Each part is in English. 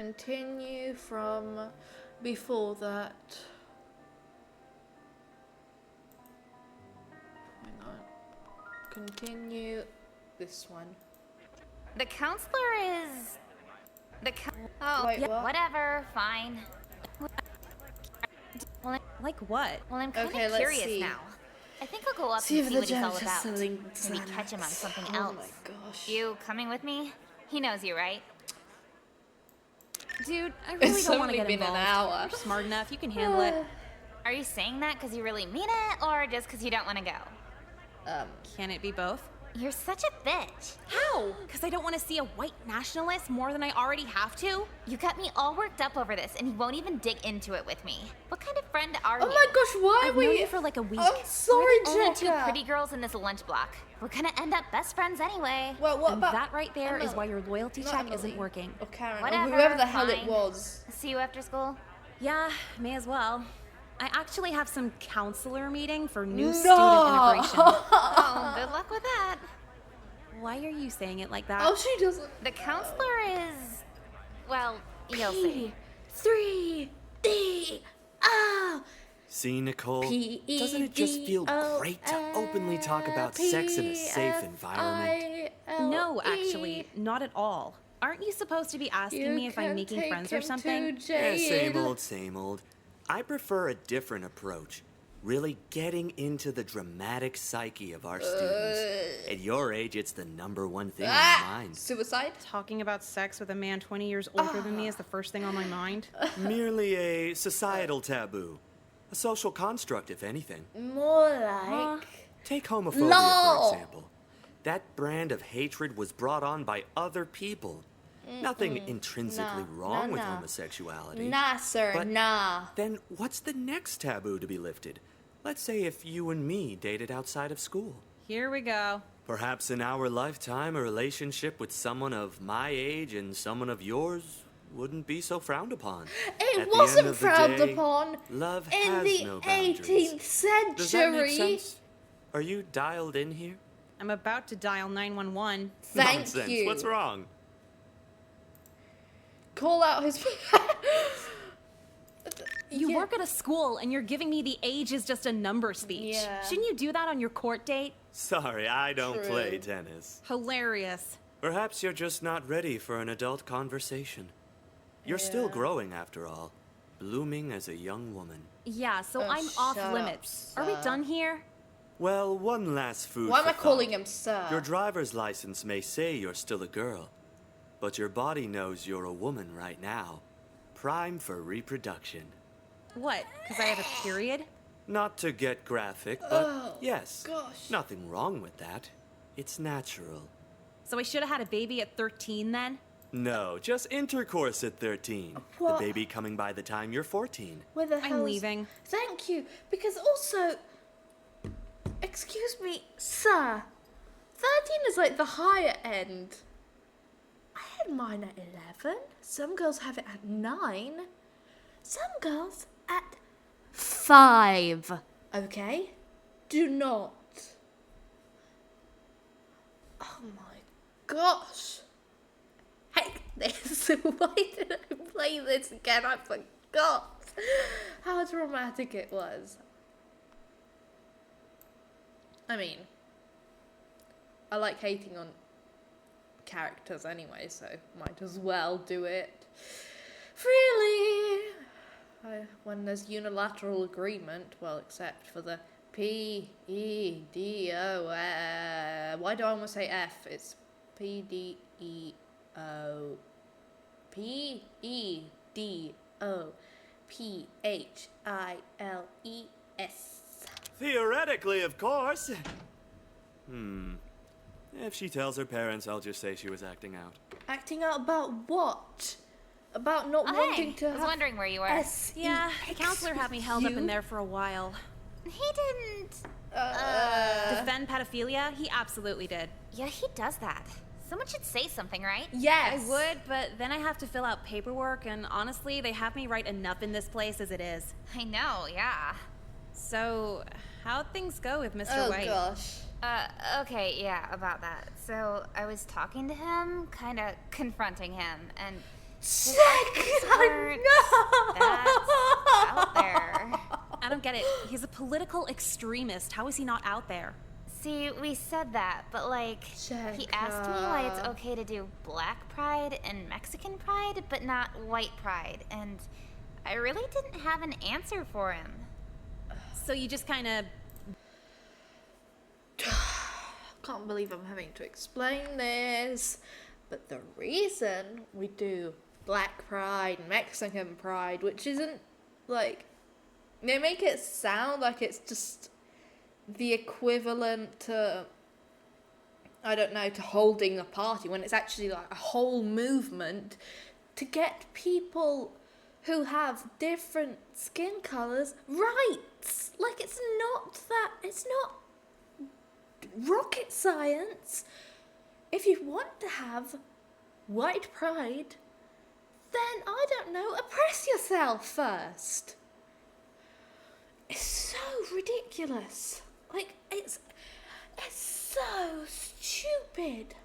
Continue from before that. Hang on. Continue this one. The counselor is... Oh, Wait, yeah, what? whatever, fine. Well, Like what? I'm kind of Okay, let's curious see. now. I think I'll go up See and if see the what he's all judge about. has Maybe something catch him on something Oh else. my gosh. You coming with me? He knows you, right? Dude, I really It's don't want to only get been an involved. hour. You're smart enough, you can handle it. Are you saying that because you really mean it, or just because you don't want to go? Can it be both? You're such a bitch. How? Because I don't want to see a white nationalist more than I already have to? You got me all worked up over this, and you won't even dig into it with me. What kind of friend are Oh you? my gosh, why I've are we? known you for like a week. I'm sorry, We're the only two Jessica. pretty girls in this lunch block. We're gonna end up best friends anyway. Well, what And about that right there is Emily? why your loyalty Not check Emily. isn't working. Or Karen, Whatever, or whoever the hell it fine. was. See you after school? Yeah, may as well. I actually have some counselor meeting for new student No. integration. Oh, good luck with that. Why are you saying it like that? Oh, she doesn't. The counselor is... Well, you'll see. 3D-O. See, Nicole, P-E-D-O-L-L-P-F-I. doesn't it just feel great to openly talk about sex in a safe environment? No, actually, not at all. Aren't you supposed to be asking me if I'm making friends or something? Yeah, same old, same old. I prefer a different approach. Really getting into the dramatic psyche of our students. At your age, it's the #1 thing on your mind. Suicide? Talking about sex with a man 20 years older than me is the first thing on my mind. Merely a societal taboo. A social construct, if anything. More like... Take homophobia, LOL. for example. That brand of hatred was brought on by other people. Nothing intrinsically wrong with homosexuality. Nah, sir, But nah. Then what's the next taboo to be lifted? Let's say if you and me dated outside of school. Here we go. Perhaps in our lifetime, a relationship with someone of my age and someone of yours wouldn't be so frowned upon. It At the wasn't end of the frowned day, upon love in has the no boundaries. 18th century. Does that make sense? Are you dialed in here? I'm about to dial 911. Thank Nonsense. you. What's wrong? Call out his... You Yeah. work at a school and you're giving me the age is just a number speech. Yeah. Shouldn't you do that on your court date? Sorry, I don't True. play tennis. Hilarious. Perhaps you're just not ready for an adult conversation. You're still Yeah. growing, after all. Blooming as a young woman. Yeah, so Oh, I'm off shut up, limits. Are we sir. done here? Well, one last food Why am for I calling thought. him sir? Your driver's license may say you're still a girl, but your body knows you're a woman right now. Prime for reproduction. What? Because I have a period? Not to get graphic, but Oh, yes. gosh. Nothing wrong with that. It's natural. So I should have had a baby at 13 then? No, just intercourse at 13. What? The baby coming by the time you're 14. Where the I'm hell's... leaving. Thank you. Because also... Excuse me, sir. 13 is like the higher end. I had mine at 11. Some girls have it at 9. Some girls at 5. Okay? Do not. Oh my gosh. Heck this. Why did I play this again? I forgot how dramatic it was. I mean, I like hating on characters anyway, so might as well do it freely. When there's unilateral agreement, well, except for the P-E-D-O. Why do I almost say F? It's P-D-E-O. P-E-D-O-P-H-I-L-E-S. Theoretically, of course. If she tells her parents, I'll just say she was acting out. Acting out about what? About not Oh, wanting hey, to I was have wondering where you were. Yeah, the counselor had me held up in you? there for a while. He didn't... Defend pedophilia? He absolutely did. Yeah, he does that. Someone should say something, right? Yes. I would, but then I have to fill out paperwork, and honestly, they have me write enough in this place as it is. I know, yeah. So, how'd things go with Mr. Oh White? gosh. Okay, yeah, about that. So, I was talking to him, kinda confronting him, and I That's out there. I don't get it. He's a political extremist. How is he not out there? See, we said that, but like, he asked me why it's okay to do Black Pride and Mexican Pride, but not White Pride, and I really didn't have an answer for him. So you just kind of... Can't believe I'm having to explain this, but the reason we do Black Pride, Mexican Pride, which isn't like, they make it sound like it's just the equivalent to, I don't know, to holding a party, when it's actually like a whole movement to get people who have different skin colours rights. Like, it's not rocket science. If you want to have white pride, then, I don't know, oppress yourself first. It's so ridiculous. Like, it's so stupid.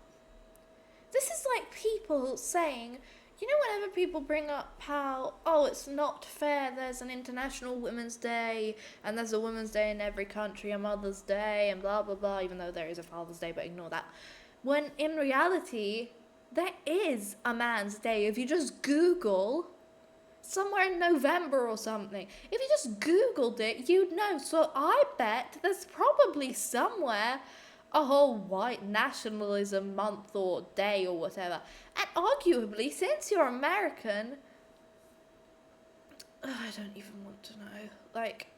This is like people saying, you know, whenever people bring up how, oh, it's not fair, there's an International Women's Day, and there's a Women's Day in every country, a Mother's Day, and blah, blah, blah, even though there is a Father's Day, but ignore that. When in reality, there is a Man's Day. If you just Google, somewhere in November or something, if you just Googled it, you'd know. So I bet there's probably somewhere a whole white nationalism month or day or whatever. And arguably, since you're American, I don't even want to know. Like,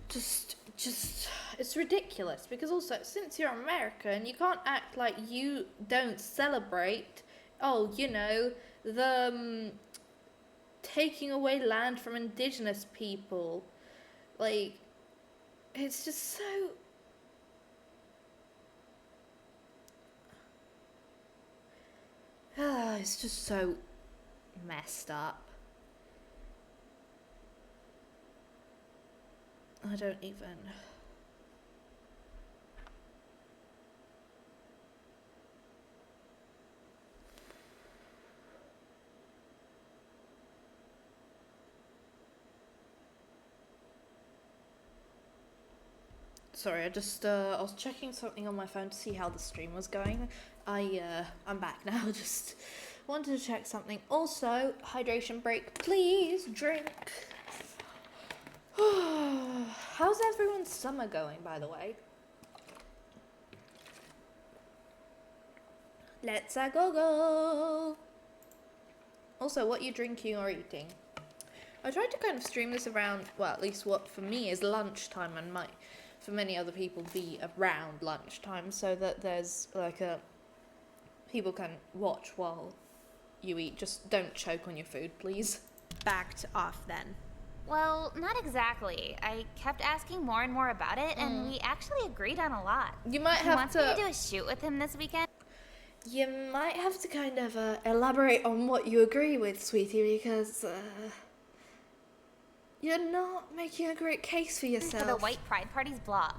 just, it's ridiculous. Because also, since you're American, you can't act like you don't celebrate, oh, you know, the taking away land from indigenous people. Like, it's just so... it's just so messed up. I don't even... Sorry, I was checking something on my phone to see how the stream was going. I'm back now, just wanted to check something. Also, hydration break, please drink. How's everyone's summer going, by the way? Let's go. Also, what you drinking or eating? I tried to kind of stream this around, well, at least what for me is lunchtime, and might for many other people be around lunchtime, so that there's like people can watch while you eat. Just don't choke on your food, please. Backed off then. Well, not exactly. I kept asking more and more about it, and we actually agreed on a lot. You might He have wants me to do a shoot with him this weekend. You might have to kind of elaborate on what you agree with, sweetie, because you're not making a great case for yourself. For the White Pride Party's blog.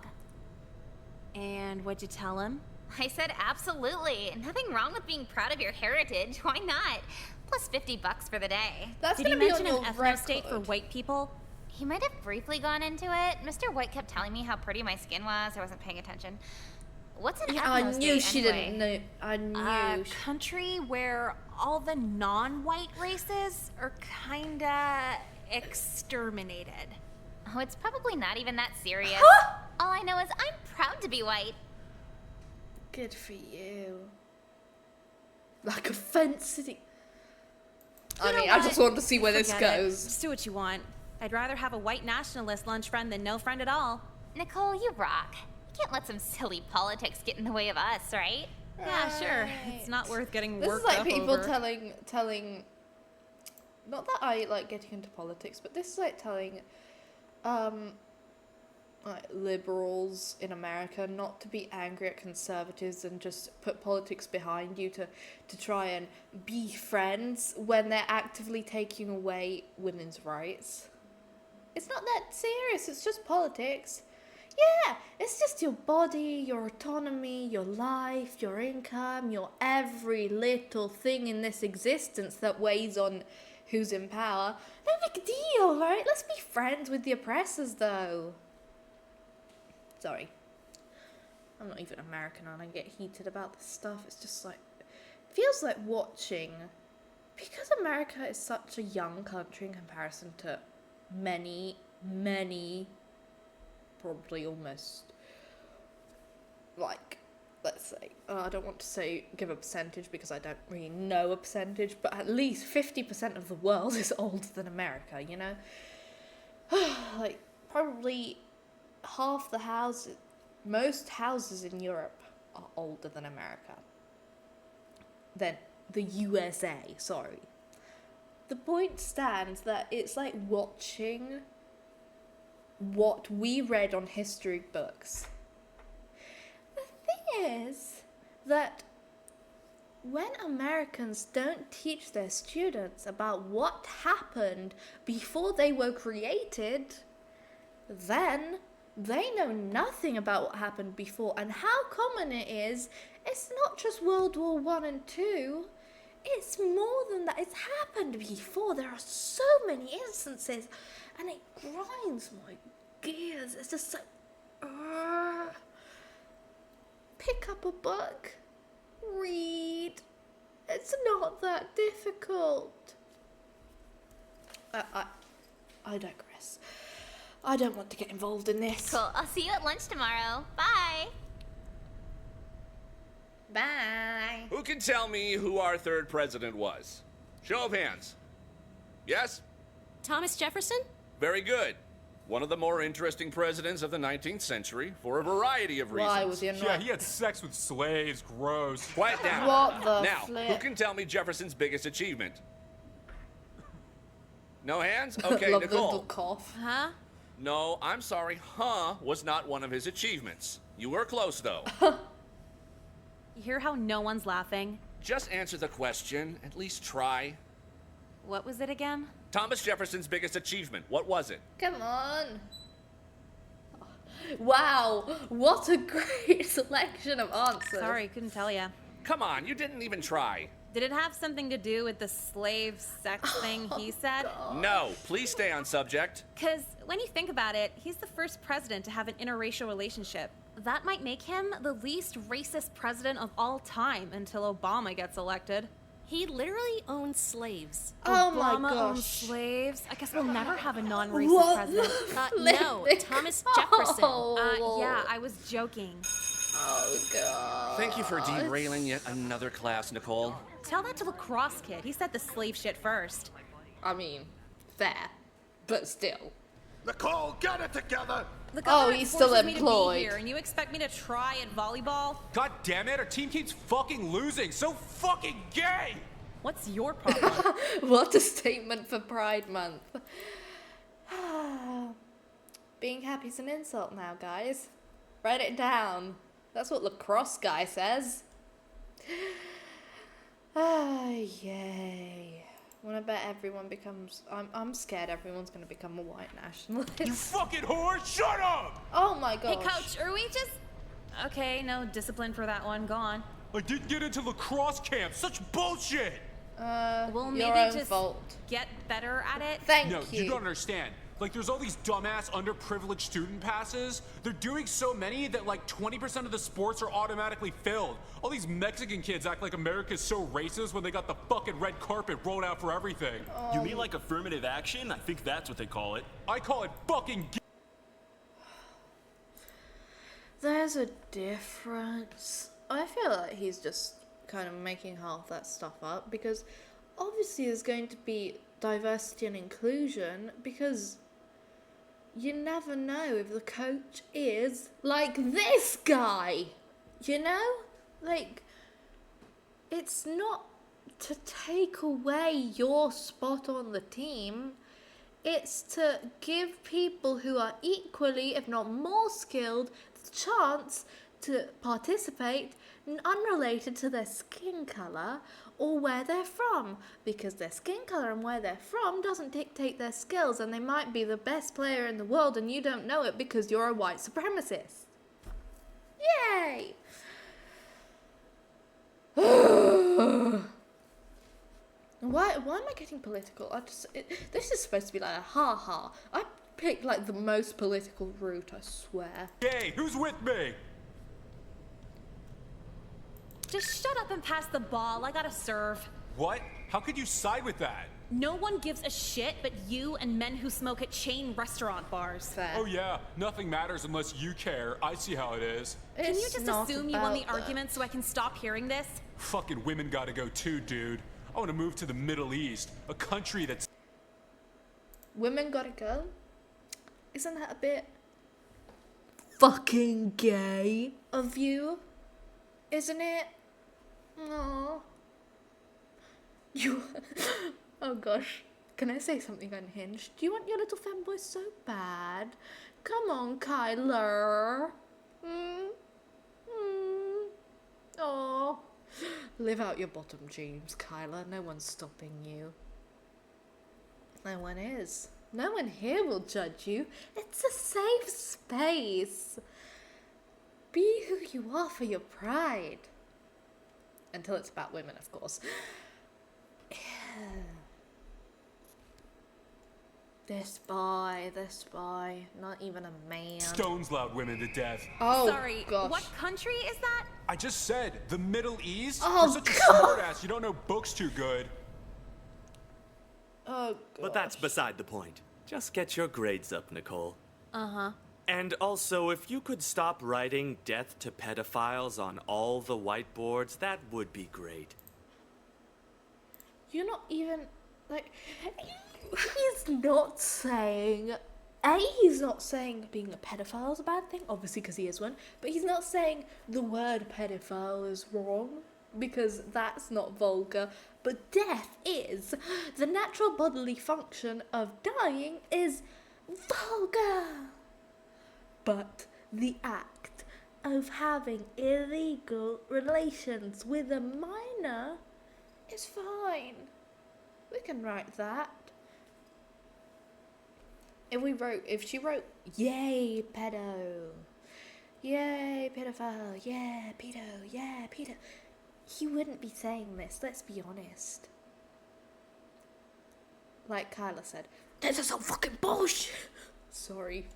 And what'd you tell him? I said absolutely. Nothing wrong with being proud of your heritage. Why not? Plus $50 for the day. That's Did he gonna be mention on an your ethno-state for record. white people? He might have briefly gone into it. Mr. White kept telling me how pretty my skin was. I wasn't paying attention. What's an I ethno-state knew she anyway? didn't know. I knew. A country where all the non-white races are kinda exterminated. Oh, it's probably not even that serious. All I know is I'm proud to be white. Good for you. Like a fencing. I know mean, I what? just want to see where this Forget it. goes. Just do what you want. I'd rather have a white nationalist lunch friend than no friend at all. Nicole, you rock. You can't let some silly politics get in the way of us, right? Yeah, sure. It's not worth getting This is worked like up people over. telling. Not that I like getting into politics, but this is like telling, like liberals in America not to be angry at conservatives and just put politics behind you to try and be friends when they're actively taking away women's rights. It's not that serious. It's just politics. Yeah, it's just your body, your autonomy, your life, your income, your every little thing in this existence that weighs on who's in power. No big deal, right? Let's be friends with the oppressors, though. Sorry. I'm not even American and I get heated about this stuff. It's just like, it feels like watching, because America is such a young country in comparison to many, probably almost, like, let's say, I don't want to say give a percentage because I don't really know a percentage, but at least 50% of the world is older than America, you know? Like, probably half the houses, most houses in Europe are older than America. Than the USA, sorry. The point stands that it's like watching what we read on history books. The thing is that when Americans don't teach their students about what happened before they were created, then they know nothing about what happened before and how common it is. It's not just World War I and II. It's more than that. It's happened before. There are so many instances and it grinds my gears. It's just like, pick up a book, read. It's not that difficult. I digress. I don't want to get involved in this. Cool. I'll see you at lunch tomorrow. Bye. Bye. Who can tell me who our third president was? Show of hands. Yes? Thomas Jefferson? Very good. One of the more interesting presidents of the 19th century for a variety of reasons. Why was he not? Yeah, he had sex with slaves. Gross. Quiet down. What the Now, flip? who can tell me Jefferson's biggest achievement? No hands? Okay, Love the little Nicole. cough. Huh? No, I'm sorry. Was not one of his achievements. You were close, though. You hear how no one's laughing? Just answer the question. At least try. What was it again? Thomas Jefferson's biggest achievement. What was it? Come on. Wow, what a great selection of answers. Sorry, couldn't tell ya. Come on, you didn't even try. Did it have something to do with the slave sex thing he said? No, please stay on subject. Because when you think about it, he's the first president to have an interracial relationship. That might make him the least racist president of all time until Obama gets elected. He literally owns slaves. Oh my Obama owns gosh. slaves? I guess we'll never have a non-racist What president. No, Thomas Jefferson. Yeah, I was joking. Oh god. Thank you for derailing yet another class, Nicole. Tell that to lacrosse kid. He said the slave shit first. I mean, fair, but still. Nicole, get it together! The Oh, government he's still forces me to be employed. here, and you expect me to try at volleyball? God damn it, our team keeps fucking losing. So fucking gay! What's your problem? What a statement for Pride Month. Being happy's an insult now, guys. Write it down. That's what lacrosse guy says. Ah, yay. When I bet everyone becomes... I'm scared everyone's going to become a white nationalist. You fucking whore, shut up! Oh my gosh. Hey, coach, are we just... Okay, no discipline for that one. Go on. I didn't get into lacrosse camp. Such bullshit! Well, your maybe own just fault. get better at it. Thank No, you. you don't understand. Like, there's all these dumbass underprivileged student passes. They're doing so many that like 20% of the sports are automatically filled. All these Mexican kids act like America's so racist when they got the fucking red carpet rolled out for everything. You mean like affirmative action? I think that's what they call it. I call it fucking There's a difference. I feel like he's just kind of making half that stuff up because obviously there's going to be diversity and inclusion because you never know if the coach is like this guy, you know? Like, it's not to take away your spot on the team. It's to give people who are equally, if not more skilled, the chance to participate unrelated to their skin colour or where they're from, because their skin colour and where they're from doesn't dictate their skills, and they might be the best player in the world and you don't know it because you're a white supremacist. Yay! Why am I getting political? This is supposed to be like a ha-ha. I picked like the most political route, I swear. Hey, who's with me? Just shut up and pass the ball. I gotta serve. What? How could you side with that? No one gives a shit but you and men who smoke at chain restaurant bars. Fair. Oh yeah, nothing matters unless you care. I see how it is. Can you It's just not assume you won the about that. argument so I can stop hearing this? Fucking women gotta go too, dude. I wanna move to the Middle East, a country that's... Women gotta go? Isn't that a bit fucking gay of you? Isn't it? No. You... Oh gosh. Can I say something unhinged? Do you want your little fanboy so bad? Come on, Kyler. Oh. Live out your bottom dreams, Kyler. No one's stopping you. No one is. No one here will judge you. It's a safe space. Be who you are for your pride. Until it's about women, of course. This boy, not even a man. Stones loud women to death. Oh, Sorry, gosh. what country is that? I just said, the Middle East? Oh, You're such a God. smartass, you don't know books too good. Oh, gosh. But that's beside the point. Just get your grades up, Nicole. Uh-huh. And also, if you could stop writing death to pedophiles on all the whiteboards, that would be great. You're not even, like, he's not saying, he's not saying being a pedophile is a bad thing, obviously because he is one, but he's not saying the word pedophile is wrong, because that's not vulgar, but death is. The natural bodily function of dying is vulgar. But the act of having illegal relations with a minor is fine. We can write that. If she wrote, yay, pedo, yay, pedophile, yeah, pedo, he wouldn't be saying this, let's be honest. Like Kyla said, this is some fucking bullshit. Sorry.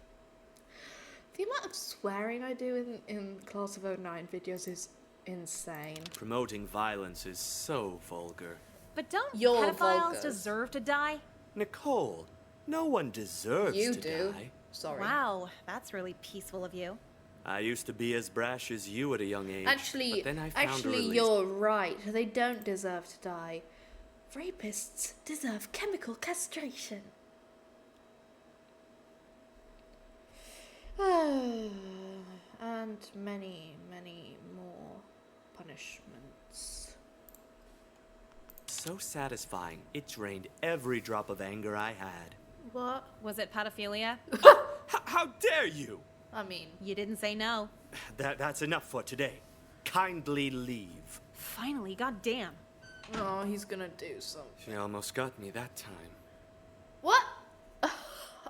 The amount of swearing I do in Class of 09 videos is insane. Promoting violence is so vulgar. But don't You're pedophiles vulgar. deserve to die? Nicole, no one deserves You to do. die. Sorry. Wow, that's really peaceful of you. I used to be as brash as you at a young age. Actually, but then I found a release. you're right. They don't deserve to die. Rapists deserve chemical castration. And many, many more punishments. So satisfying. It drained every drop of anger I had. What? Was it pedophilia? How dare you? I mean, You didn't say no. That's enough for today. Kindly leave. Finally, goddamn. oh, he's gonna do something. She almost got me that time. What?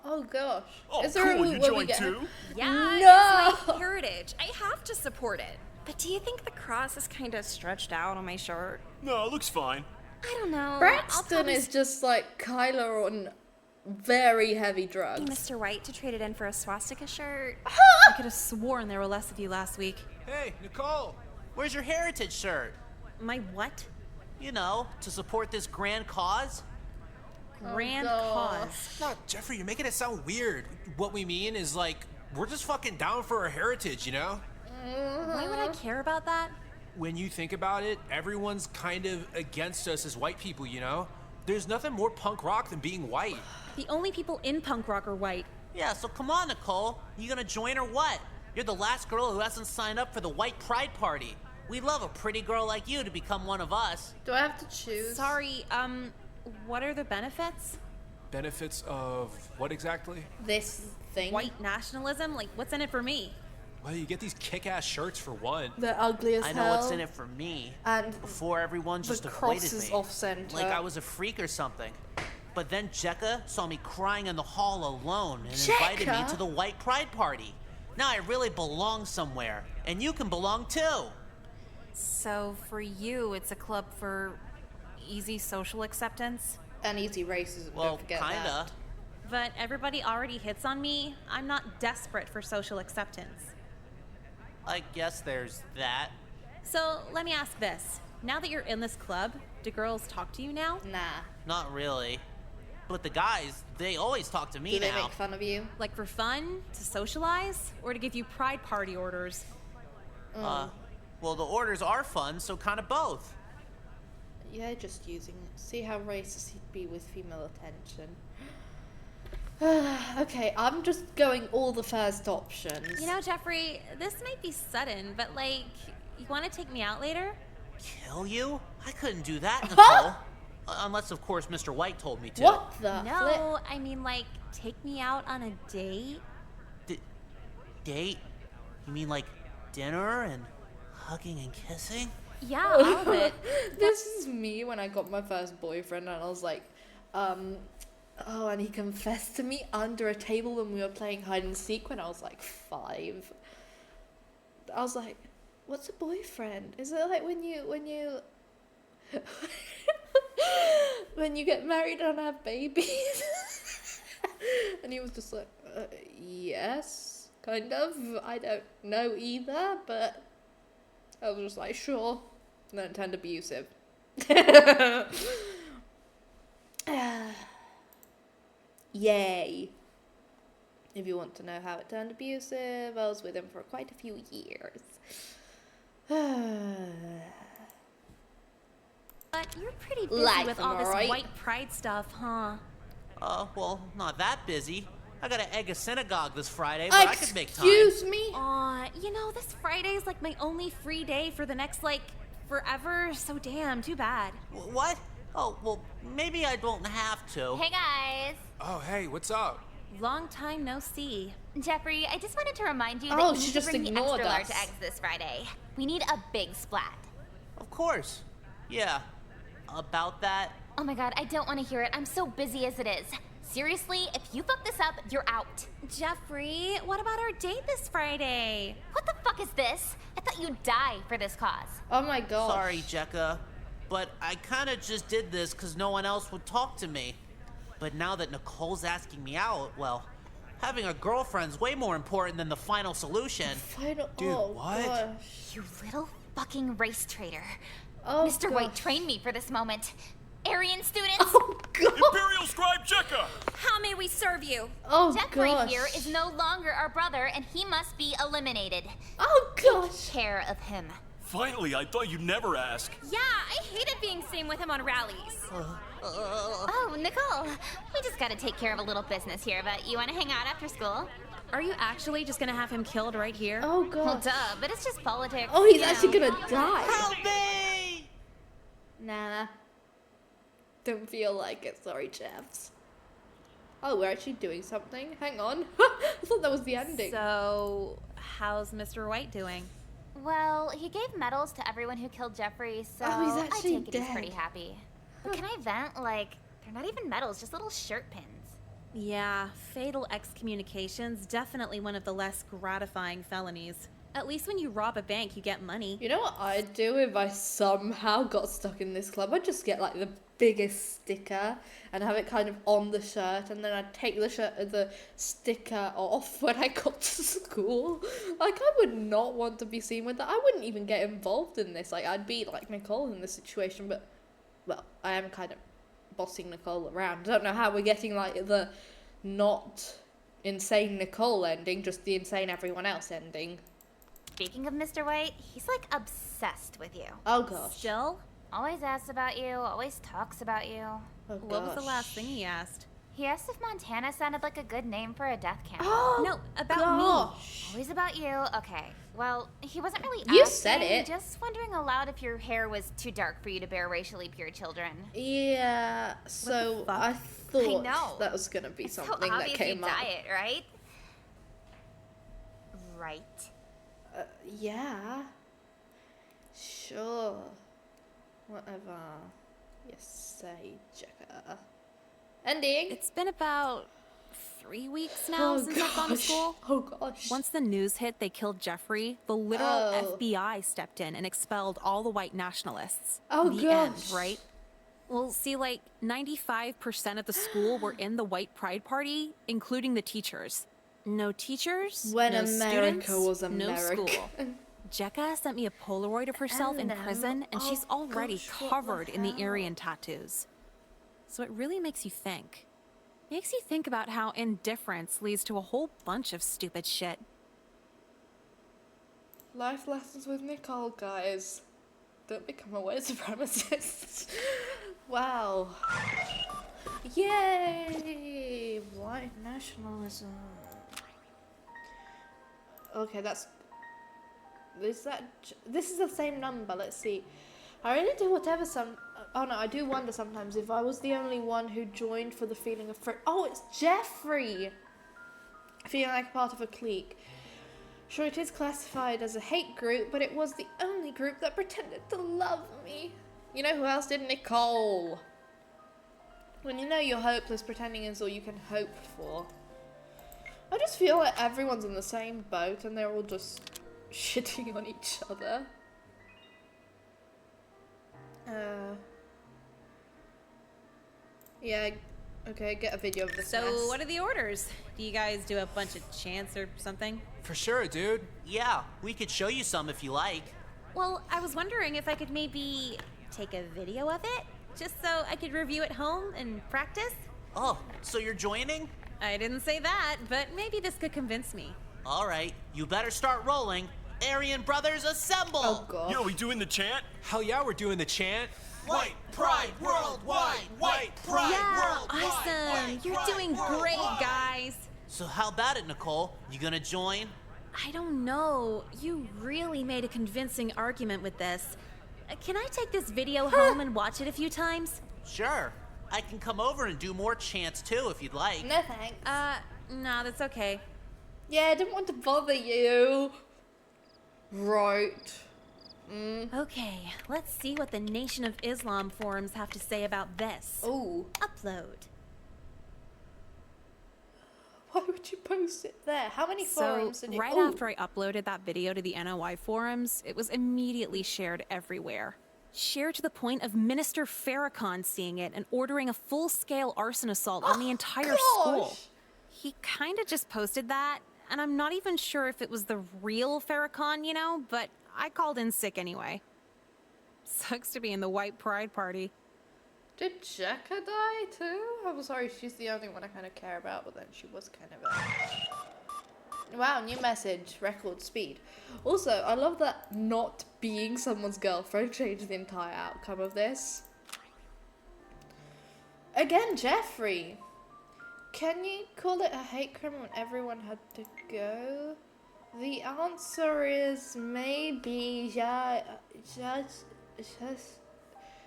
Oh gosh. Oh, Is there a cool, route you where we joined get too? Yeah, No! it's my heritage. I have to support it. But do you think the cross is kind of stretched out on my shirt? No, it looks fine. I don't know. Braxton is just like Kyla on very heavy drugs. Mr. White to trade it in for a swastika shirt. I could have sworn there were less of you last week. Hey, Nicole, where's your heritage shirt? My what? You know, to support this grand cause? Grand gosh. cause. No, Jeffrey, you're making it sound weird. What we mean is, like, we're just fucking down for our heritage, you know? Why would I care about that? When you think about it, everyone's kind of against us as white people, you know? There's nothing more punk rock than being white. The only people in punk rock are white. Yeah, so come on, Nicole. You gonna join or what? You're the last girl who hasn't signed up for the white pride party. We'd love a pretty girl like you to become one of us. Do I have to choose? Sorry, what are the benefits? Benefits of what exactly? This thing. White nationalism? Like, what's in it for me? Well, you get these kick-ass shirts for one. They're ugly as I hell. know what's in it for me. And before everyone just the avoided cross is me. off-center. Like I was a freak or something. But then Jekka saw me crying in the hall alone and invited me to the White Pride Party. Now I really belong somewhere, and you can belong too. So for you, it's a club for easy social acceptance? And easy racism, Well, don't forget kinda. that. But everybody already hits on me. I'm not desperate for social acceptance. I guess there's that. So let me ask this. Now that you're in this club, do girls talk to you now? Nah. Not really. But the guys, they always talk to me Do they now. make fun of you? Like for fun, to socialize, or to give you pride party orders? Well, the orders are fun, so kind of both. Yeah, just using it. See how racist he'd be with female attention. Okay, I'm just going all the first options. You know, Jeffrey, this might be sudden, but like, you want to take me out later? Kill you? I couldn't do that, Nicole. Unless, of course, Mr. White told me to. What the No, I mean like, take me out on a date? Date? You mean like dinner and hugging and kissing? Yeah, all of it. This is me when I got my first boyfriend, and I was like, oh, and he confessed to me under a table when we were playing hide and seek when I was like 5. I was like, what's a boyfriend? Is it like when you when you get married and have babies? And he was just like, yes, kind of. I don't know either, but I was just like, sure. And then it turned abusive. Yay. If you want to know how it turned abusive, I was with him for quite a few years. But you're pretty busy Life, with am all I this right? white pride stuff, huh? Well, not that busy. I gotta egg a synagogue this Friday, but I could make time. Excuse me? Aw, you know, this Friday's like my only free day for the next, like, forever, so damn, too bad. What? Oh, well, maybe I don't have to. Hey guys. Oh, hey, what's up? Long time no see. Jeffrey, I just wanted to remind you that Oh, you she need just to bring the ignored extra large us. eggs this Friday. We need a big splat. Of course. Yeah. About that? Oh my god, I don't want to hear it. I'm so busy as it is. Seriously, if you fuck this up, you're out. Jeffrey, what about our date this Friday? What the fuck is this? I thought you'd die for this cause. Oh my god. Sorry, Jekka. But I kinda just did this because no one else would talk to me. But now that Nicole's asking me out, well, having a girlfriend's way more important than the final solution. Dude, oh, what? Gosh. You little fucking race traitor. Oh, Mr. White gosh. trained me for this moment. Aryan students. Oh god. Imperial Scribe Jekka! How may we serve you? Oh Jeffrey gosh. here is no longer our brother, and he must be eliminated. Oh gosh. Take care of him. Finally, I thought you'd never ask. Yeah, I hated being seen with him on rallies. Oh, Nicole, we just gotta take care of a little business here, but you wanna hang out after school? Are you actually just gonna have him killed right here? Oh Well, god. duh, but it's just politics. Oh, he's you actually know. gonna die. Help me! Nah. Don't feel like it. Sorry, chaps. Oh, we're actually doing something. Hang on. I thought that was the ending. So, how's Mr. White doing? Well, he gave medals to everyone who killed Jeffrey, so Oh, he's I actually take it he's pretty dead. happy. But can I vent? Like, they're not even medals, just little shirt pins. Yeah, fatal excommunication's definitely one of the less gratifying felonies. At least when you rob a bank, you get money. You know what I'd do if I somehow got stuck in this club? I'd just get like the biggest sticker and have it kind of on the shirt, and then I'd take the sticker off when I got to school. Like, I would not want to be seen with that. I wouldn't even get involved in this. Like, I'd be like Nicole in this situation, but, well, I am kind of bossing Nicole around. I don't know how we're getting like the not insane Nicole ending, just the insane everyone else ending. Speaking of Mr. White, he's like obsessed with you. Oh gosh. Still? Always asks about you, always talks about you. Oh, What was the gosh. last thing he asked? He asked if Montana sounded like a good name for a death camp. Oh, No, about gosh. Always about you. Okay. Well, he wasn't really You asking, said it. just wondering aloud if your hair was too dark for you to bear racially pure children. Yeah, so fuck? I thought know. that was gonna be So something that obvious came you up. diet, right? Right. Yeah. Sure. Whatever you say, Jekka. Ending. It's been about 3 weeks now since I've gone to school. Oh gosh. Once the news hit they killed Jeffrey, the literal FBI stepped in and expelled all the white nationalists. Oh the gosh. end, right? Well, see, like 95% of the school were in the white pride party, including the teachers. No teachers, When no America students, was America. no school. Jekka sent me a Polaroid of herself in prison, and she's already covered in the Aryan tattoos. So it really makes you think. Makes you think about how indifference leads to a whole bunch of stupid shit. Life lessons with Nicole, guys. Don't become a white supremacist. Wow. Yay! White nationalism. Okay, that's... This is the same number, let's see. I really do whatever oh no, I do wonder sometimes if I was the only one who joined for the feeling of oh, it's Jeffrey! Feeling like part of a clique. Sure, it is classified as a hate group, but it was the only group that pretended to love me. You know who else did? Nicole! When you know you're hopeless, pretending is all you can hope for. I just feel like everyone's in the same boat and they're all just shitting on each other. Yeah, okay, get a video of this. So, what are the orders? Do you guys do a bunch of chants or something? For sure, dude. Yeah, we could show you some if you like. Well, I was wondering if I could maybe take a video of it, just so I could review at home and practice. Oh, so you're joining? I didn't say that, but maybe this could convince me. All right, you better start rolling. Aryan brothers, assemble! Oh, God. Yo, we doing the chant? Hell yeah, we're doing the chant. White pride worldwide! White pride worldwide! Awesome! You're doing great, guys! So how about it, Nicole? You gonna join? I don't know. You really made a convincing argument with this. Can I take this video home and watch it a few times? Sure. I can come over and do more chants too if you'd like. No thanks. No, that's okay. Yeah, I didn't want to bother you. Right. Okay, let's see what the Nation of Islam forums have to say about this. Ooh. Upload. Why would you post it there? How many forums did you... Right after I uploaded that video to the NOI forums, it was immediately shared everywhere. Shared to the point of Minister Farrakhan seeing it and ordering a full-scale arson assault on the entire school. He kinda just posted that, and I'm not even sure if it was the real Farrakhan, you know, but I called in sick anyway. Sucks to be in the white pride party. Did Jekka die too? I'm sorry, she's the only one I kind of care about, but then she was kind of a... Wow, new message, record speed. Also, I love that not being someone's girlfriend changed the entire outcome of this. Again, Jeffrey. Can you call it a hate crime when everyone had to go? The answer is maybe, yeah, just...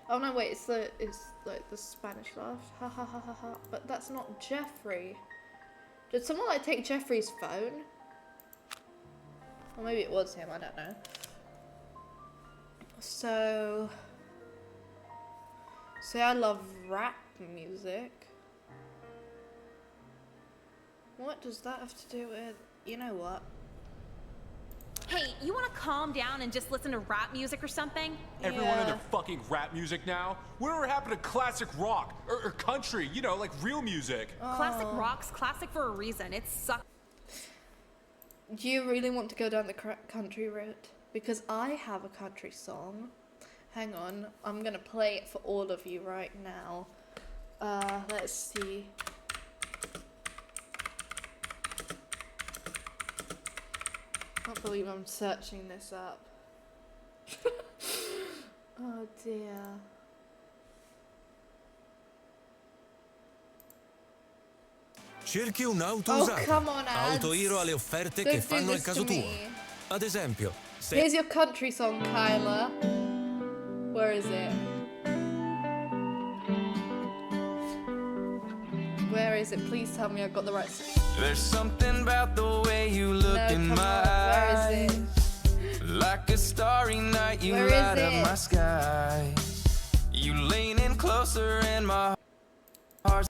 Oh no, wait, it's like the Spanish laugh. Ha ha ha ha ha. But that's not Jeffrey. Did someone like take Jeffrey's phone? Or maybe it was him, I don't know. So... Say I love rap music. What does that have to do with... You know what? Hey, you wanna calm down and just listen to rap music or something? Everyone in their fucking rap music now? Whatever happened to classic rock? Or country, you know, like real music? Classic rock's classic for a reason. It sucks. Do you really want to go down the country route? Because I have a country song. Hang on, I'm gonna play it for all of you right now. Let's see. I can't believe I'm searching this up. Oh dear. Cerchi un'auto Oh, usata. come on, ads. Autohero ha le offerte Don't che do fanno al this caso to tuo. me. Ad esempio, se... Here's your country song, Kyla. Where is it? Where is it? Please tell me I've got the right... There's something about the way you look in my eyes. Where is it? Like a starry night, you Where is light up it? my sky. You lean in closer and my heart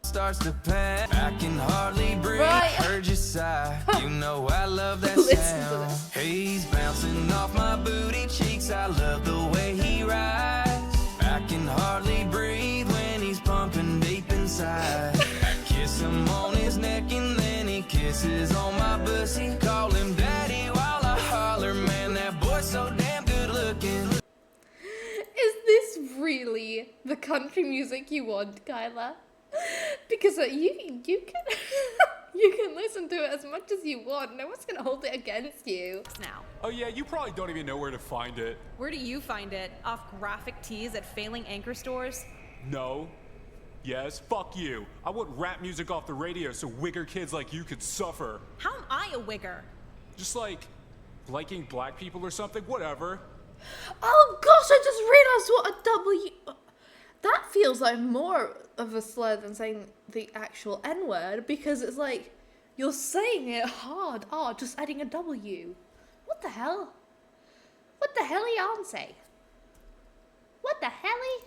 starts to pound. I can hardly breathe, heard you sigh. You know I love that sound. Haze bouncing off my booty cheeks, I love the way he rides. I can hardly breathe when he's pumping deep inside. I kiss him on his neck and then he kisses on my pussy. Call him daddy while I holler, man, that boy's so damn good looking. Is this really the country music you want, Kyla? Because you can you can listen to it as much as you want. No one's gonna hold it against you. Now. Oh yeah, you probably don't even know where to find it. Where do you find it? Off graphic tees at failing anchor stores? No. Yes, fuck you. I want rap music off the radio so wigger kids like you could suffer. How am I a wigger? Just like liking black people or something, whatever. Oh gosh, I just realized what a W... That feels like more of a slur than saying the actual N-word, because it's like, you're saying it hard. Oh, just adding a W. What the hell? What the hell, Beyonce? What the hell?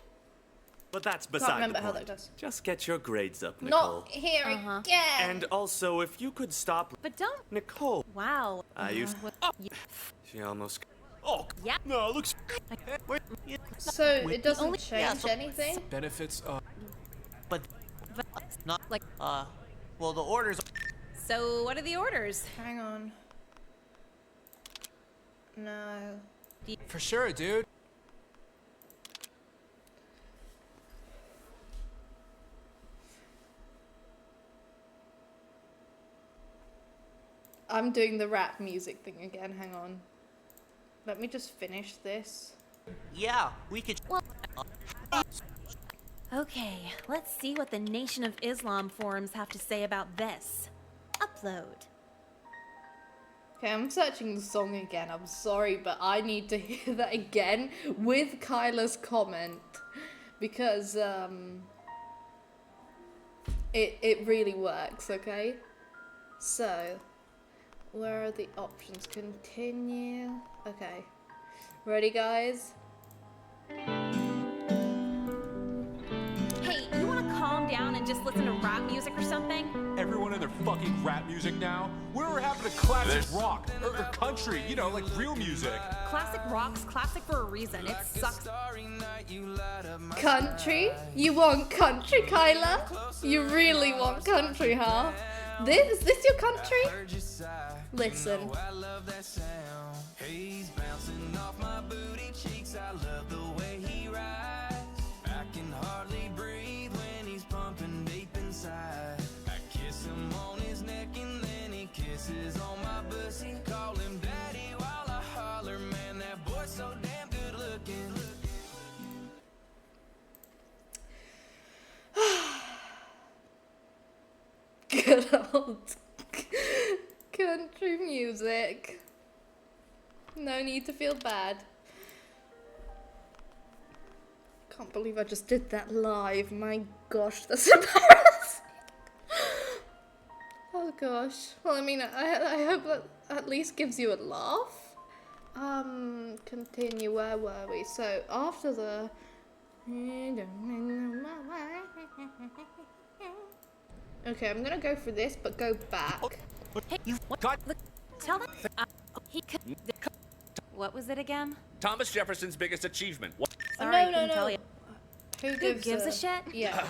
But that's Can't beside remember the how point. that goes. Just get your grades up, Nicole. Not here again. And also, if you could stop... But don't... Nicole. Wow. I used... She almost... Oh, yeah. No, it looks... So, it doesn't change anything? Benefits, But not like, well, the orders... So, what are the orders? Hang on. No. For sure, dude. I'm doing the rap music thing again, hang on. Let me just finish this. Yeah, we could... Okay, let's see what the Nation of Islam forums have to say about this. Upload. Okay, I'm searching the song again, I'm sorry, but I need to hear that again with Kyla's comment. Because, it really works, okay? So... where are the options? Continue. Okay. Ready, guys? Hey, you wanna calm down and just listen to rap music or something? everyone in their fucking rap music now. Whatever happened to classic rock or country? You know, like real music. Classic rock's classic for a reason. It sucks. Country? You want country, Kyla? You really want country, huh? Is this your country? Listen. He's bouncing off my booty cheeks. I love the way he rides. I can hardly breathe when he's pumping deep inside. I kiss him on his neck and then he kisses on my pussy. Call him daddy while I holler, man, that boy's so damn good looking. Good old country music. No need to feel bad. Can't believe I just did that live. My gosh, that's embarrassing. Oh gosh. Well, I mean, I hope that at least gives you a laugh. Continue. Where were we? So after the. Okay, I'm gonna go for this, but go back. Hey, you got the tell them. What was it again? Thomas Jefferson's biggest achievement. What? Sorry, no. Tell you. Who gives a shit? Yeah.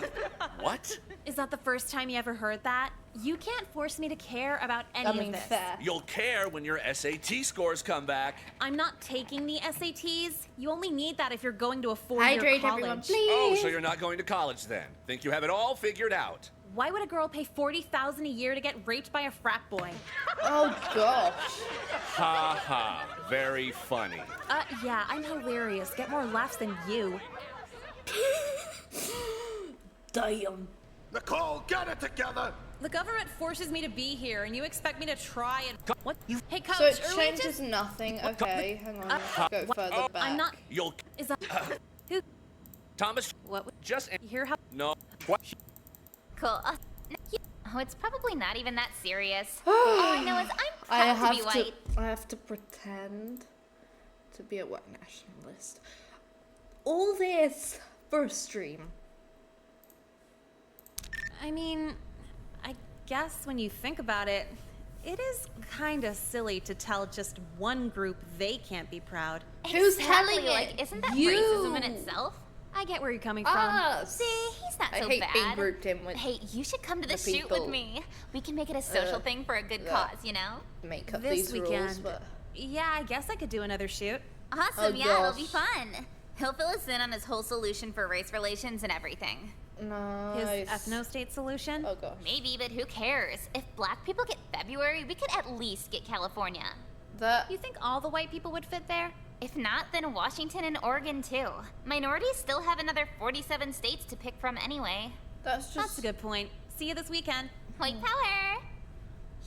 What? Is that the first time you ever heard that? You can't force me to care about any of this. Fair. You'll care when your SAT scores come back. I'm not taking the SATs. You only need that if you're going to a four-year Hydrate college. everyone, please. Oh, so you're not going to college then? Think you have it all figured out? Why would a girl pay $40,000 a year to get raped by a frat boy? Oh gosh. Ha ha. Very funny. Yeah, I'm hilarious. Get more laughs than you. Damn. Nicole, get it together! The government forces me to be here, and you expect me to try and... What? Hey, Coach, So it are we changes just... nothing. Okay, hang on. Let's go further back. I'm not... You'll... Is that... Who... Thomas... What? Just... You hear how... No. What? Cool. Oh, it's probably not even that serious. All I know is I'm proud to be white. I have to pretend. to be a white nationalist. All this for a stream. I mean, I guess when you think about it, it is kinda silly to tell just one group they can't be proud. Who's telling it? Like, isn't that You. racism in itself? I get where you're coming from. Us. See, he's not I so hate bad. being grouped in with Hey, you should come to the the shoot people. with me. We can make it a social thing for a good cause, you know? make up This these weekend. rules, but Yeah, I guess I could do another shoot. Awesome, Oh, yeah, it'll be gosh. fun. He'll fill us in on his whole solution for race relations and everything. His nice. ethno-state solution? Oh gosh. Maybe, but who cares? If black people get February, we could at least get California. That You think all the white people would fit there? If not, then Washington and Oregon too. Minorities still have another 47 states to pick from anyway. that's just That's a good point. See you this weekend. White power!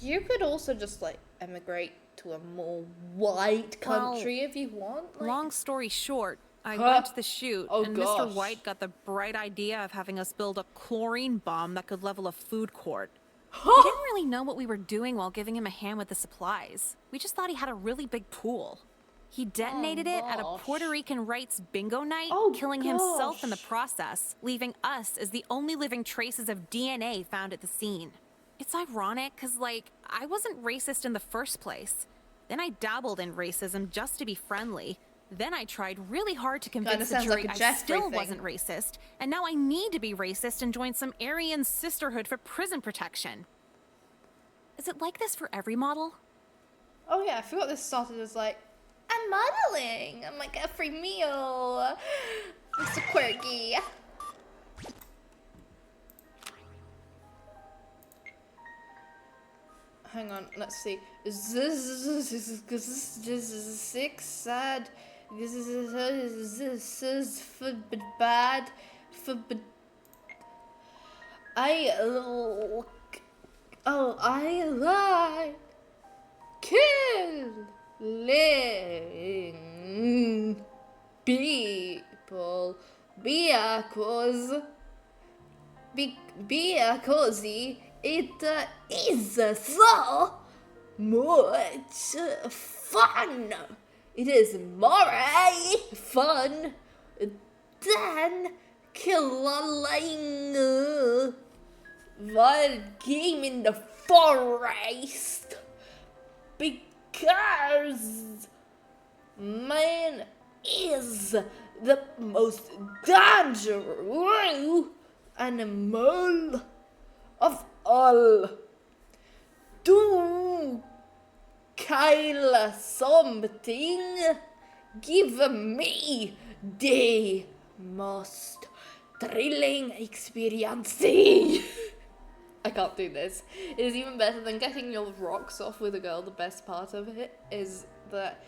You could also just like emigrate to a more white country if you want. Like, Long story short, I Huh? went to the shoot, Oh, and gosh. Mr. White got the bright idea of having us build a chlorine bomb that could level a food court. We didn't really know what we were doing while giving him a hand with the supplies. We just thought he had a really big pool. He detonated it at a gosh. Puerto Rican rights bingo night, Oh, killing himself in the gosh. process, leaving us as the only living traces of DNA found at the scene. It's ironic because, like, I wasn't racist in the first place. Then I dabbled in racism just to be friendly. Then I tried really hard to Kinda convince the sounds jury like a I Jeffrey still thing. wasn't racist, and now I need to be racist and join some Aryan sisterhood for prison protection. Is it like this for every model? oh yeah, I forgot this started as like I'm modeling. I'm like a free meal. I'm so quirky. Hang on, let's see. Is this just six sad? This is for bad for I like killing people because it is so much fun. It is more fun than killing one game in the forest because man is the most dangerous animal of all. Do kill something, give me the most thrilling experience. I can't do this. It is even better than getting your rocks off with a girl. The best part of it is that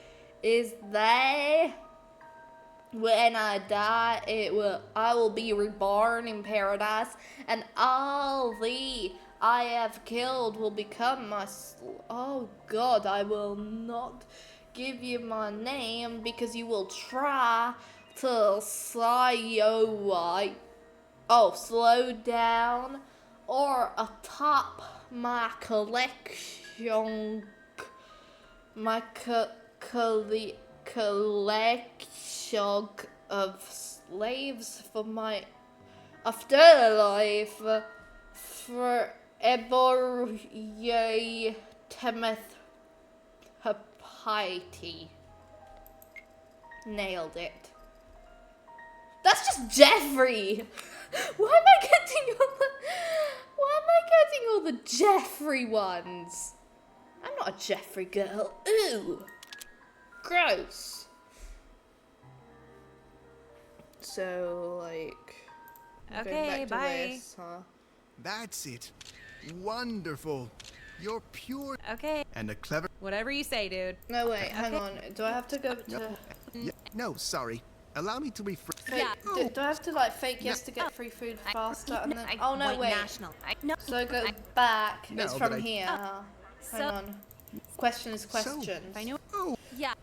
when I die, I will be reborn in paradise, and all the I have killed will become my. Oh God, I will not give you my name because you will try to slow down or atop my collection, collection of slaves for my afterlife forever. Yea, Temeth Piety. Nailed it. That's just Jeffrey. Why am I getting all the Jeffrey ones? I'm not a Jeffrey girl. Ooh. Gross. So, like... Okay, going back to bye. this, huh? That's it. Wonderful. You're pure. Okay. And a clever. Whatever you say, dude. No, wait, hang on. Do I have to go to... Yeah, no, sorry. Allow me to rephrase. Do I have to, like, fake yes to get free food faster? And then... Oh, no, wait. So go back. No, It's but from I- here. Hang on. Question is questions. Yeah.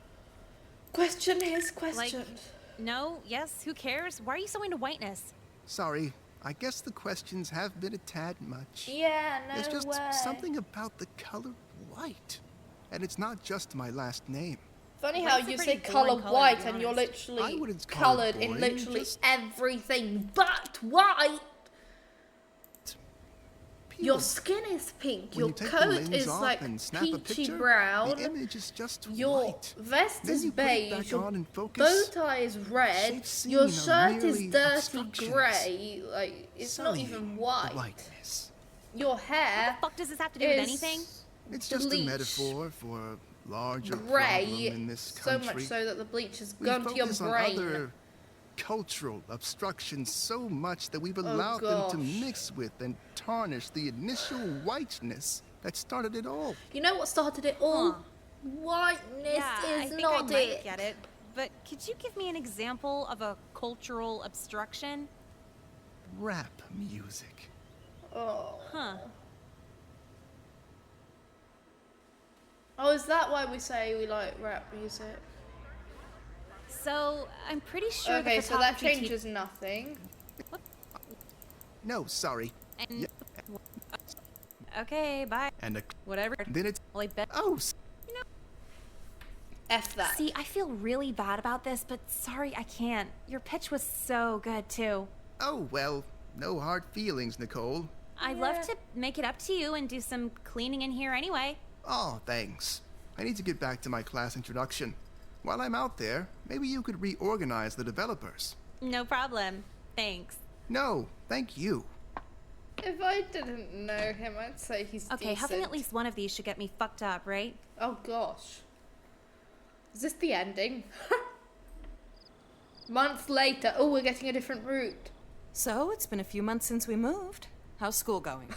Question is Like, questions. no, yes, who cares? Why are you so into whiteness? Sorry. I guess the questions have been a tad much. Yeah, There's no just way. something about the color white. And it's not just my last name. Funny how you say color white and you're literally colored in literally everything but white. Your skin is pink, your coat is like peachy brown, your vest is beige, your bow tie is red, your shirt is dirty grey, like, it's not even white. Your hair What the fuck does this have to do with anything? It's just a metaphor for a larger grey, problem in this so country. much so that the bleach has gone to your focus on brain. other cultural obstructions so much that we've allowed them to mix with and tarnish the initial whiteness that started it all. You know what started it all? Whiteness I is think not I might it. get it. But could you give me an example of a cultural obstruction? Rap music. Oh. Huh. Oh, is that why we say we like rap music? So, I'm pretty sure Okay, the so that photography changes nothing. No, sorry. And okay, bye. And whatever. then it's oh. F that. See, I feel really bad about this, but sorry, I can't. Your pitch was so good too. Oh well, no hard feelings, Nicole. I'd love to make it up to you and do some cleaning in here anyway. Oh, thanks. I need to get back to my class introduction. While I'm out there, maybe you could reorganize the developers. No problem. Thanks. No, thank you. If I didn't know him, I'd say he's Okay, decent. having at least one of these should get me fucked up, right? Oh gosh. Is this the ending? Months later. Oh, we're getting a different route. So, it's been a few months since we moved. How's school going?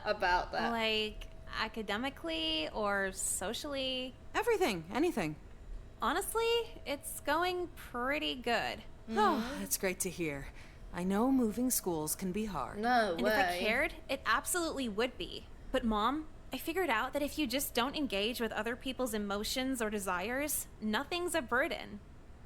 About that. Like, academically or socially? Everything, anything. Honestly, it's going pretty good. Oh, that's great to hear. I know moving schools can be hard. No And if I cared, it absolutely would be. But Mom, I figured out that if you just don't engage with other people's emotions or desires, nothing's a burden.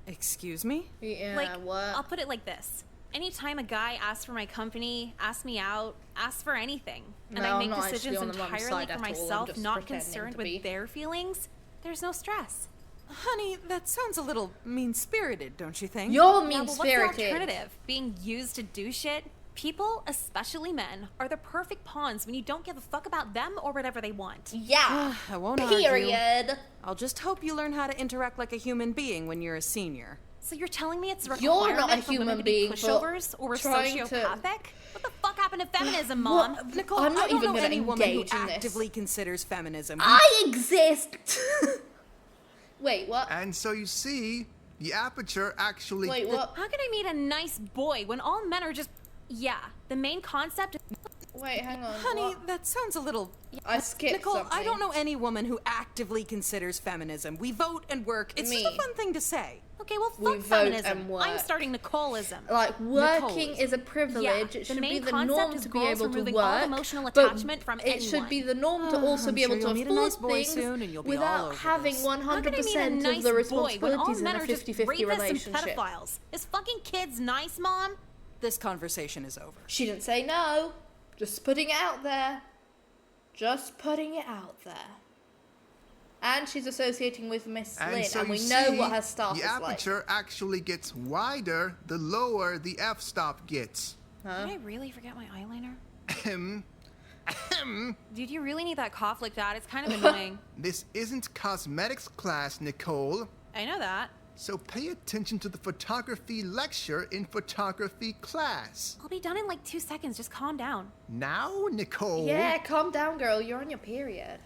Excuse me? Yeah, Like, what? I'll put it like this. Anytime a guy asks for my company, asks me out, asks for anything, and No, I I'm make not actually decisions on the mum's entirely side for at all, I'm myself, just not pretending concerned to with be. their feelings, there's no stress. Honey, that sounds a little mean-spirited, don't you think? You're Yeah, well, what's the mean-spirited. alternative? Being used to do shit? People, especially men, are the perfect pawns when you don't give a fuck about them or whatever they want. Yeah. I won't Period. argue. I'll just hope you learn how to interact like a human being when you're a senior. So you're telling me it's a You're requirement not a for women human to be being for pushovers or trying to- sociopathic? What the fuck happened to feminism, Mom? What? Nicole, I'm not I don't even know gonna any woman who engage in this. actively considers feminism. I exist. Wait, what? And so you see, the aperture actually... Wait, what? How can I meet a nice boy when all men are just... Yeah, the main concept is... Wait, hang on. Honey, what? that sounds a little... I skipped Nicole, something. I don't know any woman who actively considers feminism. We vote and work. It's just Me. a fun thing to say. Okay, well, We fuck vote feminism. and work. I'm starting Nicoleism. Like, working Nicole's. is a privilege. Yeah, it the should be main the concept norm is to be girls able to removing work. all emotional but attachment from it should be the norm to also I'm be sure able to you'll meet a afford nice boy things soon and you'll be all without over having this. 100% How can I meet a nice of the boy when all responsibilities in men a are just 50-50 rapists and relationship. pedophiles? Is fucking kids nice, Mom? This conversation is over. She didn't say no. Just putting it out there. Just putting it out there. And she's associating with Miss Lynn, so and you we know see, what her staff the is like. aperture actually gets wider the lower the f-stop gets. Did I really forget my eyeliner? Ahem. Ahem. Dude, you really need that cough like that. It's kind of annoying. This isn't cosmetics class, Nicole. I know that. So pay attention to the photography lecture in photography class. I'll be done in like 2 seconds. Just calm down. Now, Nicole. Yeah, calm down, girl. You're on your period.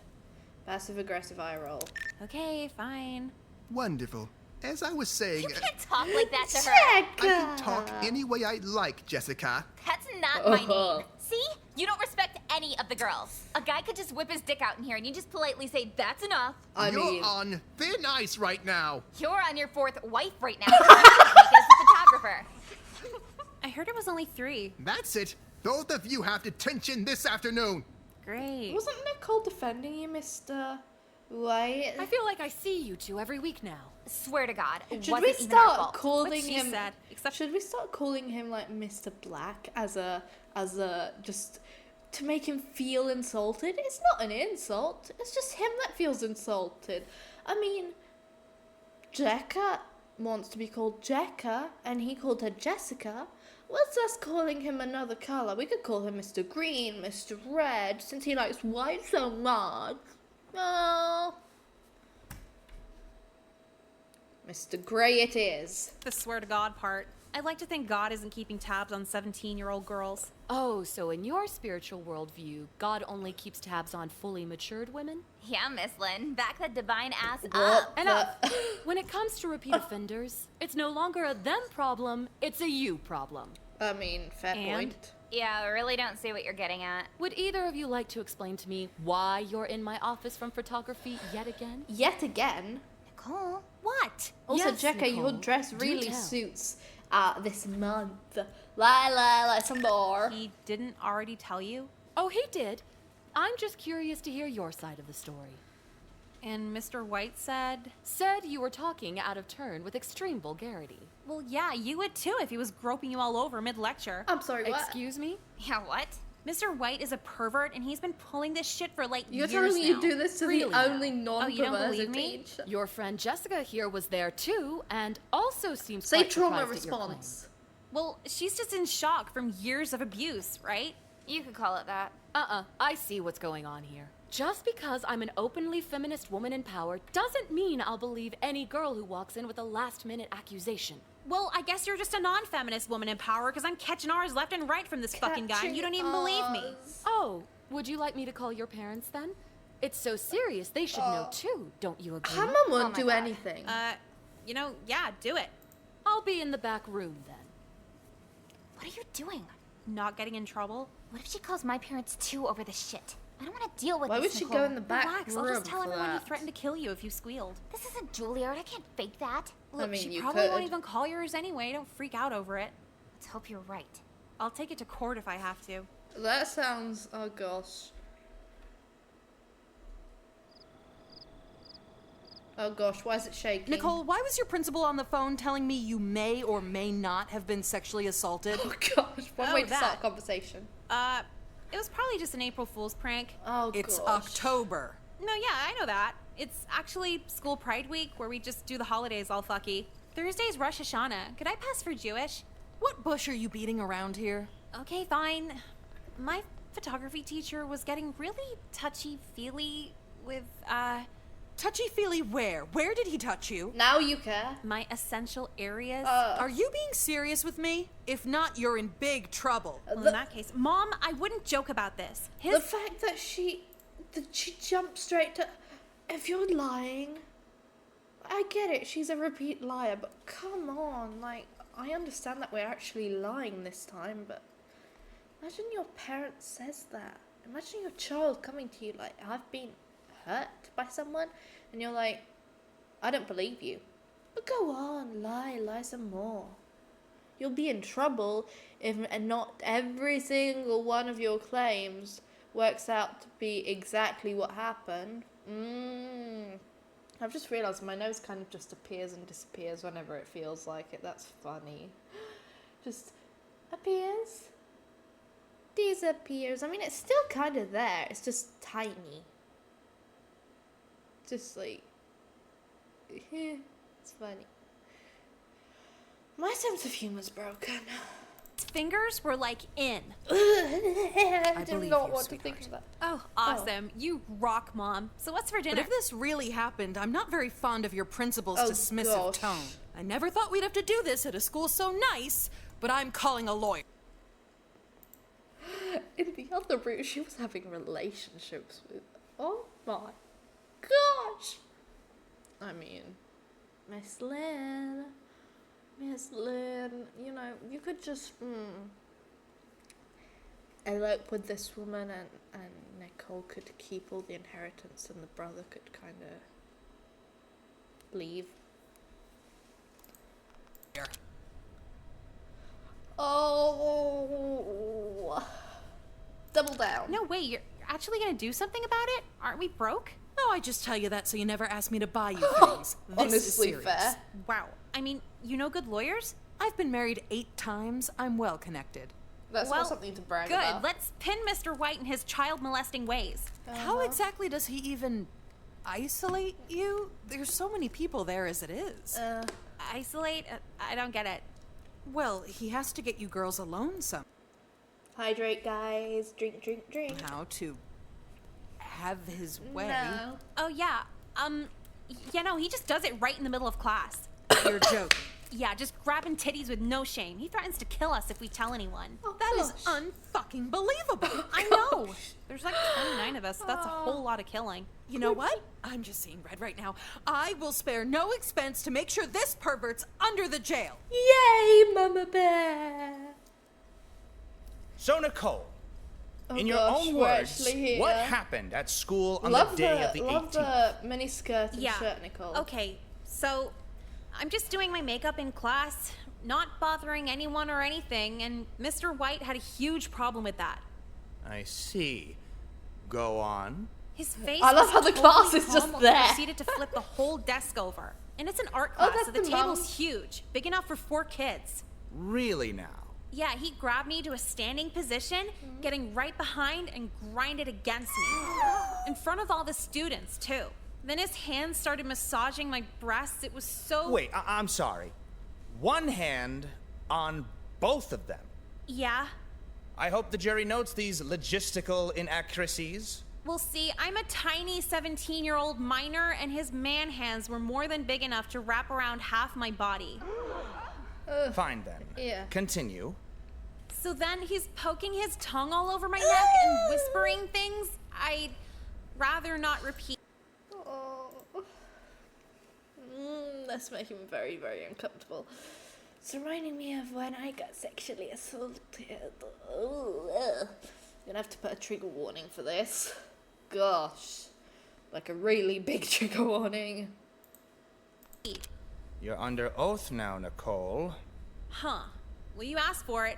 Passive-aggressive eye roll. Okay, fine. Wonderful. As I was saying, You can't talk like that to her. I can talk any way I like, Jessica. That's not my name. See? You don't respect any of the girls. A guy could just whip his dick out in here and you just politely say, that's enough. You're on thin ice right now. You're on your 4th wife right now. Make it as a photographer. I heard it was only 3. That's it. Both of you have detention this afternoon. Great. Wasn't Nicole defending you, Mr. White? I feel like I see you two every week now. Swear to God, it Should wasn't we even our start fault. calling What she him? said, except- Should we start calling him like Mr. Black as a just to make him feel insulted? It's not an insult. It's just him that feels insulted. I mean, Jekka wants to be called Jekka, and he called her Jessica. What's us calling him another colour? We could call him Mr. Green, Mr. Red, since he likes white so much. Oh. Mr. Grey it is. The swear to God part. I'd like to think God isn't keeping tabs on 17-year-old girls. Oh, so in your spiritual worldview, God only keeps tabs on fully matured women? Yeah, Miss Lynn, back that divine ass What up. Enough! When it comes to repeat offenders, it's no longer a them problem, it's a you problem. I mean, fair point. Yeah, I really don't see what you're getting at. Would either of you like to explain to me why you're in my office from photography yet again? Yet again? Nicole? What? Also, Yes, Jekka, Nicole, your dress do really tell. suits this month. Like some more. He didn't already tell you? Oh, he did. I'm just curious to hear your side of the story. And Mr. White said? Said you were talking out of turn with extreme vulgarity. Well, yeah, you would too if he was groping you all over mid-lecture. I'm sorry, what? Excuse me? Yeah, what? Mr. White is a pervert, and he's been pulling this shit for like You're years telling me now. you do this to Really the now? only you don't believe non-perverted me? teacher? Your friend Jessica here was there too, and also seems Say quite trauma surprised at your claim. response. Well, she's just in shock from years of abuse, right? You could call it that. I see what's going on here. Just because I'm an openly feminist woman in power doesn't mean I'll believe any girl who walks in with a last-minute accusation. Well, I guess you're just a non-feminist woman in power because I'm catching ours left and right from this fucking guy, and you don't even believe me. Oh, would you like me to call your parents then? It's so serious, they should know too, don't you agree? Her mum won't do anything. You know, yeah, do it. I'll be in the back room then. What are you doing? Not getting in trouble? What if she calls my parents too over this shit? I don't want to deal with Why this, would she Nicole. go in the back Relax, room I'll just tell for everyone that? he threatened to kill you if you squealed. This isn't Juilliard. I can't fake that. I mean, she you probably won't could. even call yours anyway. Don't freak out over it. Let's hope you're right. I'll take it to court if I have to. That sounds... Oh, gosh. Oh, gosh. Why is it shaking? Nicole, why was your principal on the phone telling me you may or may not have been sexually assaulted? Oh, gosh. One way to start that. a conversation. It was probably just an April Fool's prank. Oh, It's gosh. October. No, yeah, I know that. It's actually School Pride Week where we just do the holidays all fucky. Thursday's Rosh Hashanah. Could I pass for Jewish? What bush are you beating around here? Okay, fine. My photography teacher was getting really touchy-feely with, Touchy-feely where? Where did he touch you? Now you care. my essential areas. Are you being serious with me? If not, you're in big trouble. Well, in that case, Mom, I wouldn't joke about this. The fact that she jumped straight to... If you're lying... I get it, she's a repeat liar, but come on, like, I understand that we're actually lying this time, but imagine your parent says that. Imagine your child coming to you like, I've been hurt by someone, and you're like, I don't believe you. But go on, lie some more. You'll be in trouble if not every single one of your claims works out to be exactly what happened. I've just realised my nose kind of just appears and disappears whenever it feels like it. That's funny. Just appears, disappears. I mean, it's still kind of there. It's just tiny. Just like, it's funny. My sense of humor's broken. Fingers were like in. I did not want to think of that. Oh, awesome. You rock, Mom. So what's for dinner? But if this really happened, I'm not very fond of your principal's Oh, dismissive gosh. tone. I never thought we'd have to do this at a school so nice, but I'm calling a lawyer. In the other room, she was having relationships with... Oh my gosh! I mean, Miss Lynn, you know, you could just elope with this woman and Nicole could keep all the inheritance and the brother could kind of leave. Oh, double down. No, wait, you're actually gonna do something about it? Aren't we broke? Oh, I just tell you that so you never ask me to buy you things. This is Honestly serious. fair. Wow. I mean, you know good lawyers? I've been married 8 times. I'm well connected. That's well, not something to brag good. about. Let's pin Mr. White and his child molesting ways. How exactly does he even isolate you? There's so many people there as it is. Isolate? I don't get it. Well, he has to get you girls alone some. Hydrate, guys. Drink, drink, drink. How to have his way. No. Oh, yeah. He just does it right in the middle of class. You're joking. Yeah, just grabbing titties with no shame. He threatens to kill us if we tell anyone. Oh, that is unfucking believable. I know. There's like 29 of us, so that's a whole lot of killing. You know what? I'm just seeing red right now. I will spare no expense to make sure this pervert's under the jail. Yay, Mama Bear. So, Nicole, in your own words, what happened at school on the day of the 18th? Love the miniskirt and shirt, Nicole. Okay, so I'm just doing my makeup in class, not bothering anyone or anything, and Mr. White had a huge problem with that. I see. Go on. His face I love how the class totally is just calm while there. He proceeded to flip the whole desk over. And it's an art class, that's so the the table's mum. huge, big enough for 4 kids. Really now? Yeah, he grabbed me to a standing position, getting right behind and grinded against me. In front of all the students, too. Then his hands started massaging my breasts. It was so... Wait, I'm sorry. One hand on both of them? Yeah. I hope the jury notes these logistical inaccuracies. Well, see, I'm a tiny 17-year-old minor, and his man hands were more than big enough to wrap around half my body. Fine, then. Yeah. Continue. So then he's poking his tongue all over my neck and whispering things I'd rather not repeat. That's making me very, very uncomfortable. It's reminding me of when I got sexually assaulted. I'm gonna have to put a trigger warning for this. Gosh. Like a really big trigger warning. You're under oath now, Nicole. Huh. Well, you asked for it.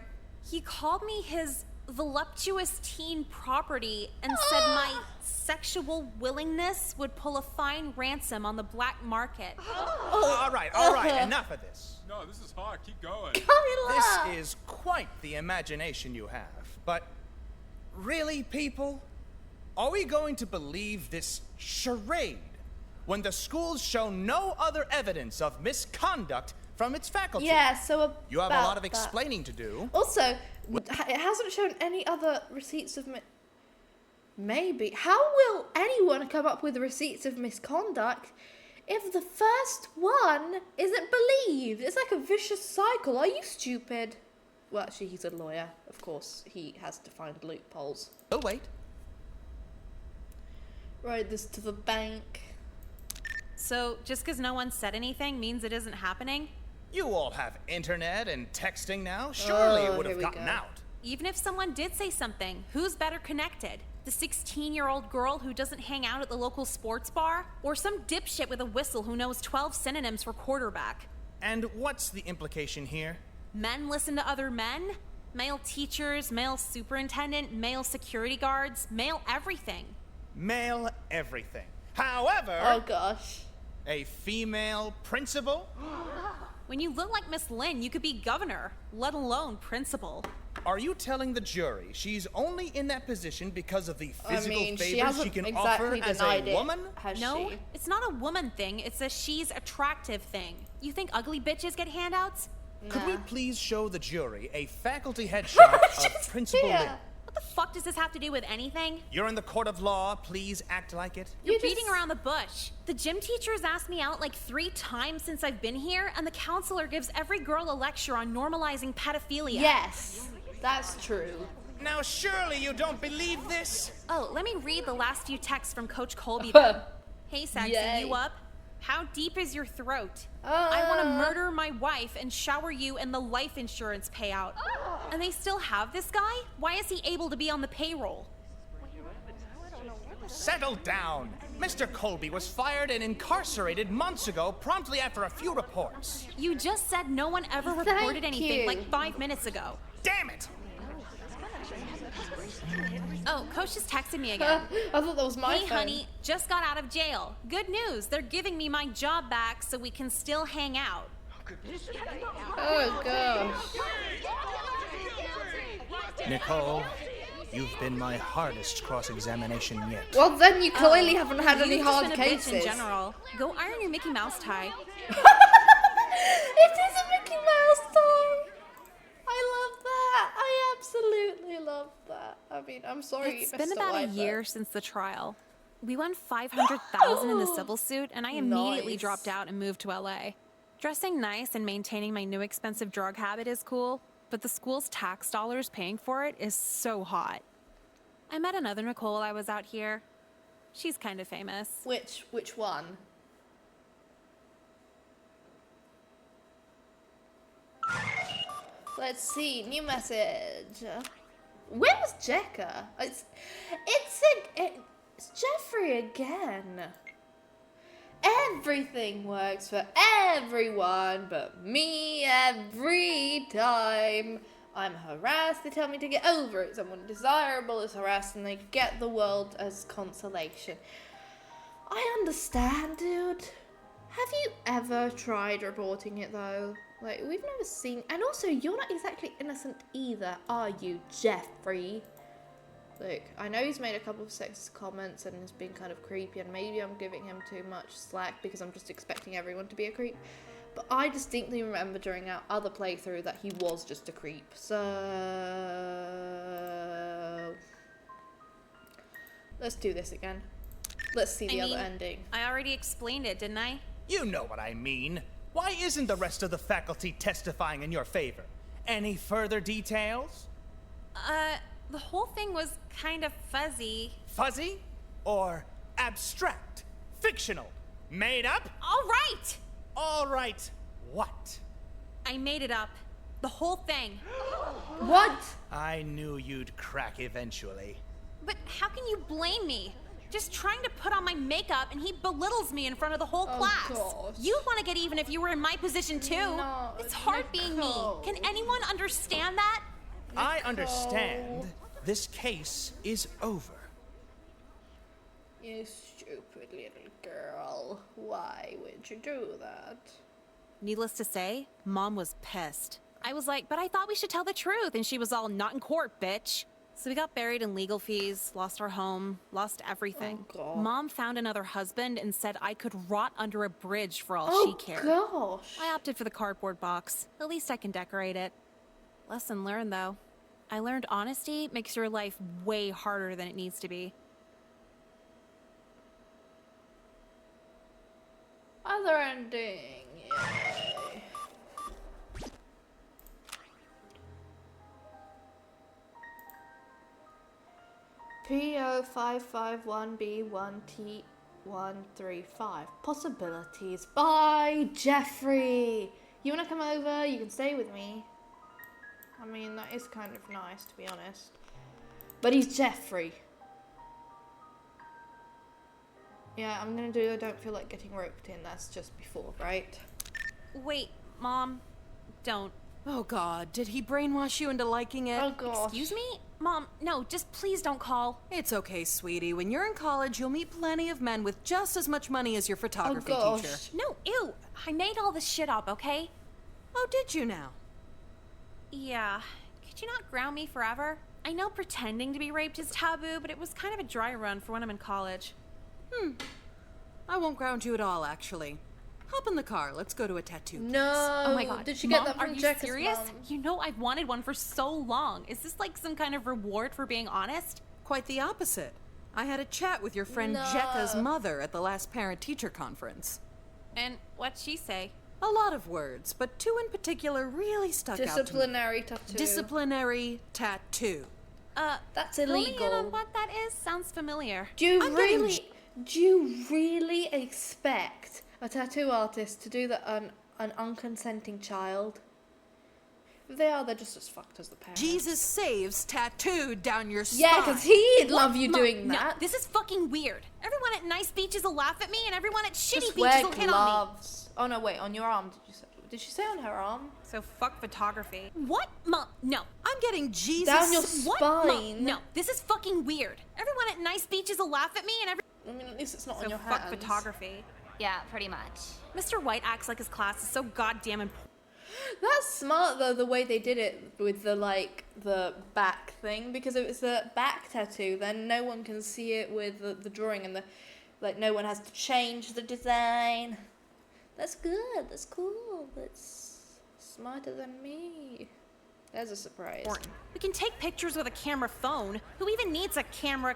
He called me his voluptuous teen property and said my sexual willingness would pull a fine ransom on the black market. All right, enough of this. No, this is hot. Keep going. This is quite the imagination you have. But really, people? Are we going to believe this charade when the schools show no other evidence of misconduct from its faculty? Yeah, so you have a lot of explaining to do. Also, it hasn't shown any other receipts of maybe. How will anyone come up with receipts of misconduct if the first one isn't believed? It's like a vicious cycle. Are you stupid? Well, actually, he's a lawyer. Of course, he has to find loopholes. Oh, wait. Ride this to the bank. So, just because no one said anything means it isn't happening? You all have internet and texting now. Surely it would have gotten out. Even if someone did say something, who's better connected? The 16-year-old girl who doesn't hang out at the local sports bar? Or some dipshit with a whistle who knows 12 synonyms for quarterback? And what's the implication here? Men listen to other men? Male teachers, male superintendent, male security guards, male everything. Male everything. However... Oh, gosh. A female principal? When you look like Miss Lynn, you could be governor, let alone principal. Are you telling the jury she's only in that position because of the physical favors she can exactly offer as a woman? No, it's not a woman thing, it's a she's attractive thing. You think ugly bitches get handouts? Could we please show the jury a faculty headshot of Principal Lynn? What the fuck does this have to do with anything? You're in the court of law, please act like it. You're beating around the bush. The gym teacher has asked me out like 3 times since I've been here, and the counselor gives every girl a lecture on normalizing pedophilia. Yes, that's true. Now surely you don't believe this? Oh, let me read the last few texts from Coach Colby then. Hey, Sexy, Yay. you up? How deep is your throat? I want to murder my wife and shower you in the life insurance payout. And they still have this guy? Why is he able to be on the payroll? Settle down. Mr. Colby was fired and incarcerated months ago, promptly after a few reports. You just said no one ever reported anything like 5 minutes ago. Damn it! Oh, Coach just texted me again. I thought that was my phone. Hey, honey, just got out of jail. Good news, they're giving me my job back so we can still hang out. Oh, gosh. Nicole, You've been my hardest cross-examination yet. Well, then you clearly haven't had any You've hard just been a bitch cases. in general. Go iron your Mickey Mouse tie. It is a Mickey Mouse tie. I love that. I absolutely love that. I mean, I'm sorry. It's been Mr. about a White, year since the trial. We won $500,000 in the civil suit, and I immediately Nice. dropped out and moved to LA. Dressing nice and maintaining my new expensive drug habit is cool, but the school's tax dollars paying for it is so hot. I met another Nicole while I was out here. She's kind of famous. Which one? Let's see. New message. Where was Jekka? It's Jeffrey again. Everything works for everyone but me every time. I'm harassed, they tell me to get over it. Someone desirable is harassed and they get the world as consolation. I understand, dude. Have you ever tried reporting it though? Like, we've never seen... And also, you're not exactly innocent either, are you, Jeffrey? Look, I know he's made a couple of sexist comments and has been kind of creepy, and maybe I'm giving him too much slack because I'm just expecting everyone to be a creep. But I distinctly remember during our other playthrough that he was just a creep. So... let's do this again. Let's see the other ending. I already explained it, didn't I? You know what I mean. Why isn't the rest of the faculty testifying in your favor? Any further details? The whole thing was kind of fuzzy. Fuzzy? Or abstract? Fictional? Made up? All right! All right, what? I made it up. The whole thing. What? I knew you'd crack eventually. But how can you blame me? Just trying to put on my makeup and he belittles me in front of the whole class. Gosh. You'd want to get even if you were in my position too. No, it's hard being me. Can anyone understand that? I understand. This case is over. You stupid little girl. Why would you do that? Needless to say, Mom was pissed. I was like, but I thought we should tell the truth. And she was all, not in court, bitch. So we got buried in legal fees, lost our home, lost everything. Oh, God. Mom found another husband and said I could rot under a bridge for all she cared. Gosh. I opted for the cardboard box. At least I can decorate it. Lesson learned, though. I learned honesty makes your life way harder than it needs to be. Other ending. Yay. P0551B1T135. Possibilities. Bye, Jeffrey. You want to come over? You can stay with me. I mean, that is kind of nice, to be honest. But he's Jeffrey. Yeah, I'm gonna do I don't feel like getting roped in. That's just before, right? Wait, Mom. Don't. Oh God, did he brainwash you into liking it? Oh gosh. Excuse me? Mom, no, just please don't call. It's okay, sweetie. When you're in college, you'll meet plenty of men with just as much money as your photography gosh. teacher. No, ew. I made all this shit up, okay? Oh, did you now? Yeah. Could you not ground me forever? I know pretending to be raped is taboo, but it was kind of a dry run for when I'm in college. I won't ground you at all, actually. Hop in the car. Let's go to a tattoo place. No. Oh my God. Did she Mom, get that from are you Jekka's serious? mom? You know I've wanted one for so long. Is this like some kind of reward for being honest? Quite the opposite. I had a chat with your friend No. Jekka's mother at the last parent-teacher conference. And what'd she say? A lot of words, but two in particular really stuck out to me. Disciplinary tattoo. Disciplinary tattoo. That's Fill me illegal. in on what that is. Sounds familiar. Do you really expect a tattoo artist to do that on an unconsenting child? If they are, they're just as fucked as the parents. Jesus saves tattooed down your spine. Yeah, because he'd love you Mom, doing no, that. this is fucking weird. Everyone at nice beaches will laugh at me, and everyone at shitty Just beaches wear will hit on me. gloves. Oh no, wait, on your arm, did you say? Did she say on her arm? So fuck photography. What? Mom, no. I'm getting Jesus. Down your What? spine. Mom, no. This is fucking weird. Everyone at nice beaches will laugh at me, and I mean, at least it's not so on your fuck hands. photography. Yeah, pretty much. Mr. White acts like his class is so goddamn important. That's smart though, the way they did it with the like the back thing, because if it's a back tattoo, then no one can see it with the drawing, and the like no one has to change the design. That's good. That's cool. That's smarter than me. There's a surprise. We can take pictures with a camera phone. Who even needs a camera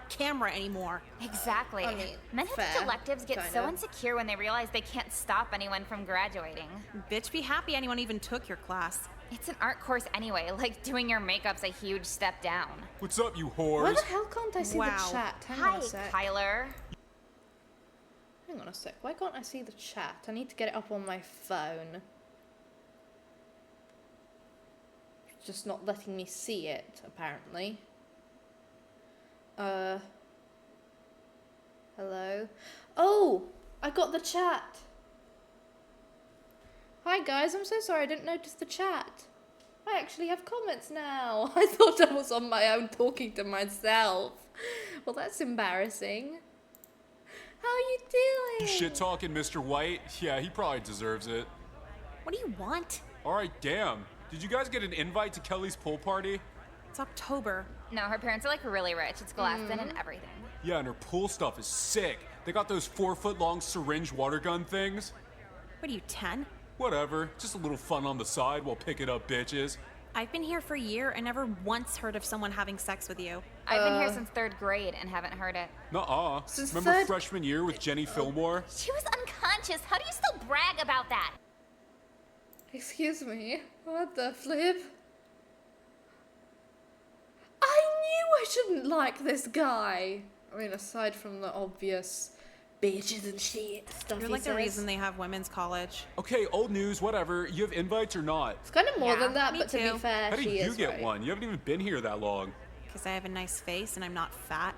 anymore? Exactly. I mean, Many fair, collectives get so kinda. insecure when they realize they can't stop anyone from graduating. Bitch, be happy anyone even took your class. It's an art course anyway, like doing your makeup's a huge step down. What's up, you whores? Why the hell can't I see Wow. the chat? Hang Hi, on a sec. Kyler. Hang on a sec. Why can't I see the chat? I need to get it up on my phone. It's just not letting me see it, apparently. Hello? Oh! I got the chat! Hi guys, I'm so sorry I didn't notice the chat. I actually have comments now. I thought I was on my own talking to myself. Well, that's embarrassing. How you doing? Shit talking Mr. White? Yeah, he probably deserves it. What do you want? Alright, damn. Did you guys get an invite to Kelly's pool party? It's October. No, her parents are like really rich. It's Galaston and everything. Yeah, and her pool stuff is sick. They got those 4-foot-long syringe water gun things. What are you, 10? Whatever, just a little fun on the side while picking up bitches. I've been here for a year and never once heard of someone having sex with you. I've been here since 3rd grade and haven't heard it. Nuh-uh. Since Remember third- freshman year with Jenny Fillmore? She was unconscious. How do you still brag about that? Excuse me. What the flip? I knew I shouldn't like this guy. I mean, aside from the obvious bitches and shit stuff You're he like the says. reason they have women's college. Okay, old news, whatever. You have invites or not? It's kind of more Yeah, than that, me but to too. be fair, How did she you is get right. one? You haven't even been here that long. Because I have a nice face and I'm not fat.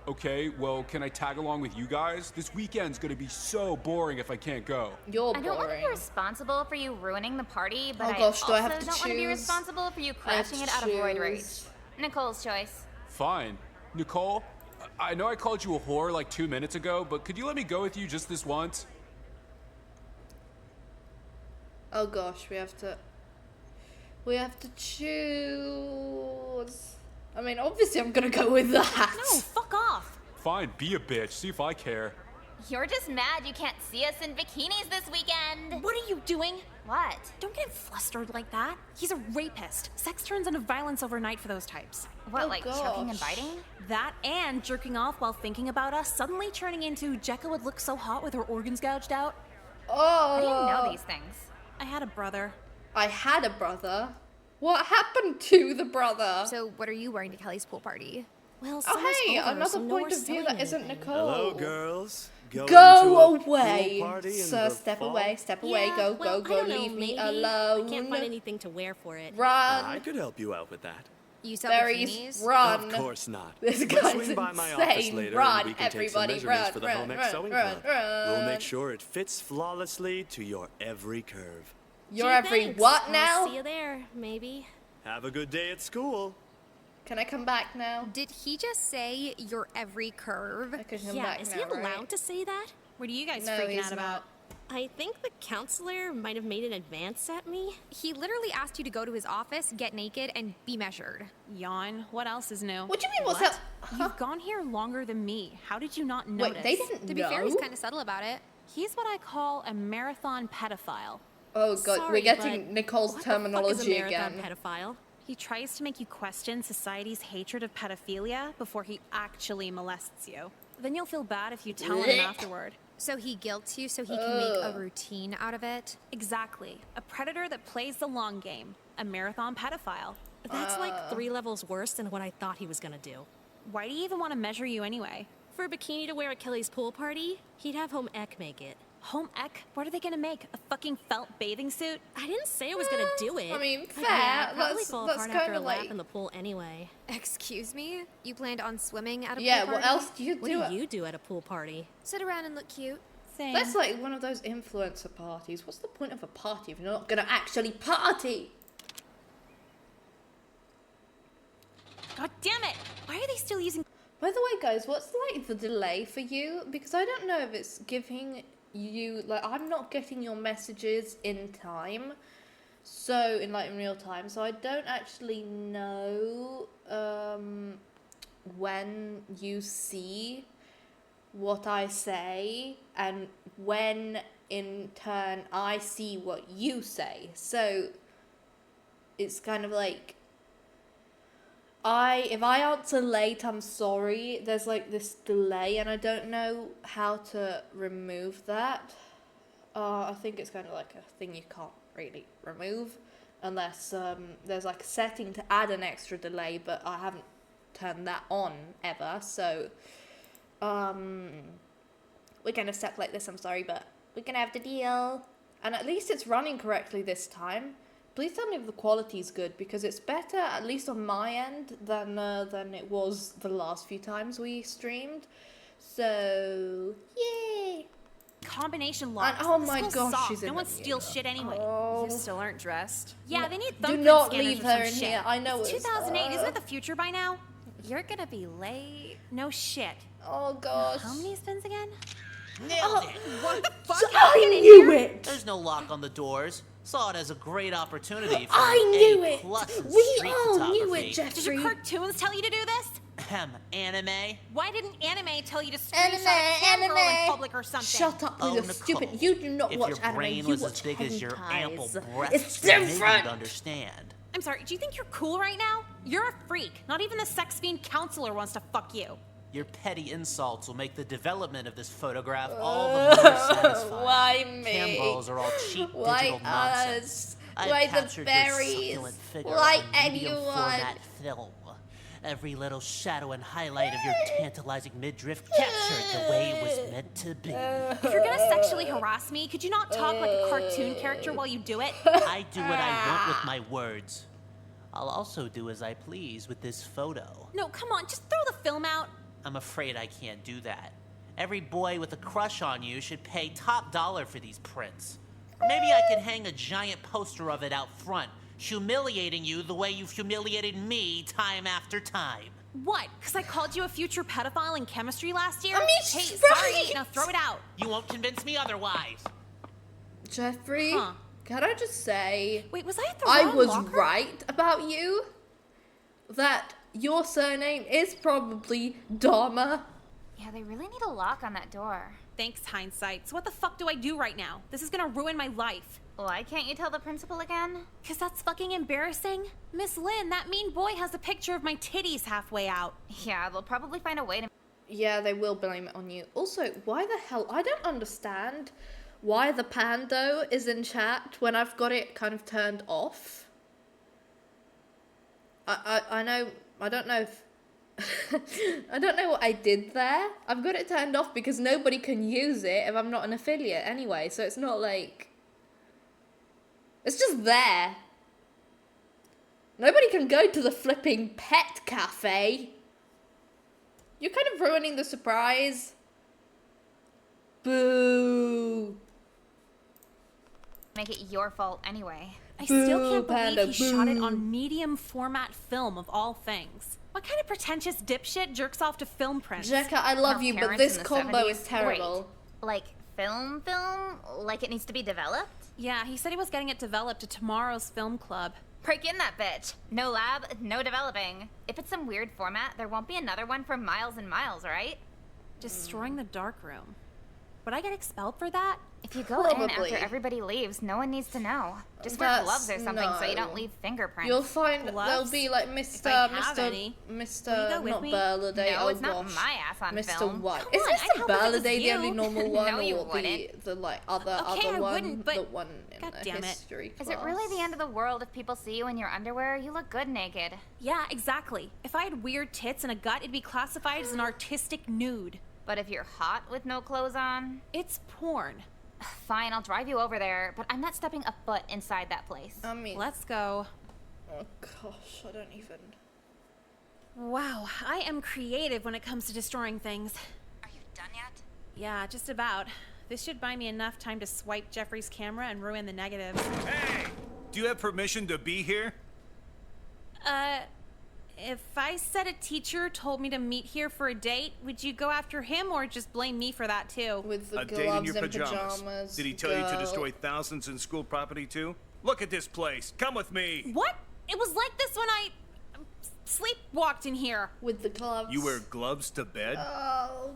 Okay, well, can I tag along with you guys? This weekend's gonna be so boring if I can't go. You're I don't want to boring. be responsible for you ruining the party, but Oh I gosh, do also I have to don't want to be choose? responsible for you I have crashing to it out of void rage. choose. Nicole's choice. Fine. Nicole, I know I called you a whore like 2 minutes ago, but could you let me go with you just this once? Oh gosh, we have to choose. I mean, obviously I'm gonna go with that. No, fuck off. Fine, be a bitch. See if I care. You're just mad you can't see us in bikinis this weekend. What are you doing? What? Don't get flustered like that. He's a rapist. Sex turns into violence overnight for those types. What, Oh, like choking and gosh. biting? That and jerking off while thinking about us, suddenly turning into Jekka would look so hot with her organs gouged out. How do you Oh, know these things? I had a brother. I had a brother. What happened to the brother? So, what are you wearing to Kelly's pool party? Well, Oh, summer's hey, over, another so no point more of view selling that isn't anything. Nicole. Hello, girls. Going to Go a away, pool party in sir. the Step fall? away, step away. Go, well, go, I go. don't know, Leave me maybe. alone. I can't find anything to wear for it. Run. I could help you out with that. You sell Very bikinis? run. Of course not. This But guy's swing by my insane. office later Run, and we can take some everybody, measurements run, for the run, home ec run, sewing run, club. We'll run. make sure it fits flawlessly to your every curve. You're Gee, every thanks. what now? I'll see you there, maybe. Have a good day at school. Can I come back now? Did he just say your every curve? I can come yeah, back is now, he allowed right? to say that? What are you guys No, freaking he's out about? not. I think the counselor might have made an advance at me. He literally asked you to go to his office, get naked, and be measured. Yawn. What else is new? What do you mean? What's What? up? You've gone here longer than me. How did you not notice? Wait, they didn't To be know. fair, he's kind of subtle about it. He's what I call a marathon pedophile. Oh god, Sorry, we're getting but Nicole's what the fuck terminology is a marathon again. pedophile? He tries to make you question society's hatred of pedophilia before he actually molests you. Then you'll feel bad if you tell him afterward. So he guilts you so he can make a routine out of it. Exactly. A predator that plays the long game. A marathon pedophile. That's like 3 levels worse than what I thought he was gonna do. Why do you even want to measure you anyway? For a bikini to wear at Kelly's pool party, he'd have home ec make it. Home ec? What are they gonna make? A fucking felt bathing suit? I didn't say I was gonna do it. I mean, But fair. yeah, I'd probably That's- fall that's apart after kinda a lap like- in the pool anyway. Excuse me? You planned on swimming at a Yeah, pool what party? else do you What do? do you do at a pool party? Sit around and look cute. Same. That's like one of those influencer parties. What's the point of a party if you're not gonna actually party? God damn it! Why are they still using... By the way, guys, what's like the delay for you? Because I don't know if it's giving you like I'm not getting your messages in time. So in real time, so I don't actually know when you see what I say and when in turn I see what you say. So it's kind of like if I answer late, I'm sorry. There's like this delay and I don't know how to remove that. I think it's kind of like a thing you can't really remove unless there's like a setting to add an extra delay, but I haven't turned that on ever. So we're gonna suck like this, I'm sorry, but we're gonna have to deal. And at least it's running correctly this time. Please tell me if the quality's good, because it's better, at least on my end, than it was the last few times we streamed. So, yay! Combination locks. And, oh my gosh, soft. she's in No one the steals shit anyway. Oh. You still aren't dressed? Yeah, they need Do thumbprint not scanners leave or her some in shit. here. I know it's it's 2008. Isn't it the future by now? You're gonna be late. No shit. Oh gosh. How many spins again? Nailed it. What the fuck? I knew it. There's no lock on the doors. Saw it as a great opportunity for I knew A it. plus in We street all knew photography. it, Jeffrey. Did your cartoons tell you to do this? Anime? Why didn't anime tell you to Anime, screenshot a cam girl anime. in public or something? Shut up with Oh, your Nicole, stupid. You do not if watch your anime. brain You was watch as big as your ample hentais. breasts, It's then maybe different. you'd understand. I'm sorry, do you think you're cool right now? You're a freak. Not even the sex fiend counselor wants to fuck you. Your petty insults will make the development of this photograph all the more satisfying. Why me? Cam girls are all cheap Why digital nonsense. us? I've Why the captured your berries? succulent figure Why on medium anyone? format film. Every little shadow and highlight of your tantalizing midriff captured the way it was meant to be. If you're gonna sexually harass me, could you not talk like a cartoon character while you do it? I do what I want with my words. I'll also do as I please with this photo. No, come on, just throw the film out. I'm afraid I can't do that. Every boy with a crush on you should pay top dollar for these prints. Or maybe I could hang a giant poster of it out front, humiliating you the way you've humiliated me time after time. What? Because I called you a future pedophile in chemistry last year? I mean, hey, she's sorry, right. now throw it out. You won't convince me otherwise. Jeffrey, Huh. can I just say, Wait, was I at the I wrong was locker? right about you? That your surname is probably Dharma. Yeah, they really need a lock on that door. Thanks, hindsight. So what the fuck do I do right now? This is gonna ruin my life. Why can't you tell the principal again? Because that's fucking embarrassing. Miss Lynn, that mean boy has a picture of my titties halfway out. Yeah, they'll probably find a way to... Yeah, they will blame it on you. Also, why the hell? I don't understand why the pando is in chat when I've got it kind of turned off. I know, I don't know if... I don't know what I did there. I've got it turned off because nobody can use it if I'm not an affiliate anyway, so it's not like... It's just there. Nobody can go to the flipping pet cafe. You're kind of ruining the surprise. Boo. make it your fault anyway. I still can't Panda, believe he shot it boo. on medium format film of all things. What kind of pretentious dipshit jerks off to film prints? Jekka, I love Our you, but parents this in the combo 70s? is terrible. Wait, like film? Like it needs to be developed? Yeah, he said he was getting it developed at tomorrow's film club. Break in that bitch. No lab, no developing. If it's some weird format, there won't be another one for miles and miles, right? Destroying the darkroom. Would I get expelled for that? If you go in Probably. after everybody leaves, no one needs to know. Just wear That's- gloves or something so you no. don't leave fingerprints. You'll find Gloves? there'll be like I Mr. have Mr. any. Will you Mr. go with not me? Berladay. No, oh it's not gosh. my ass on Mr. film. What? Come Is on, I'd Mr. help if it was Berladay the only you. normal one, No, you or wouldn't. the like other Okay, I one, wouldn't, but the one in God the damn it. history class? Is it really the end of the world if people see you in your underwear? You look good naked. Yeah, exactly. If I had weird tits and a gut, it'd be classified as an artistic nude. But if you're hot with no clothes on, It's porn. fine, I'll drive you over there, but I'm not stepping a foot inside that place. I mean, Let's go. oh gosh, I don't even. Wow, I am creative when it comes to destroying things. Are you done yet? Yeah, just about. This should buy me enough time to swipe Jeffrey's camera and ruin the negatives. Hey! Do you have permission to be here? If I said a teacher told me to meet here for a date, would you go after him or just blame me for that too? With the A date in gloves your and pajamas. pajamas. Did he tell you to girl. destroy thousands in school property too? Look at this place. Come with me. What? It was like this when I sleepwalked in here. With the gloves. You wear gloves to bed? Oh.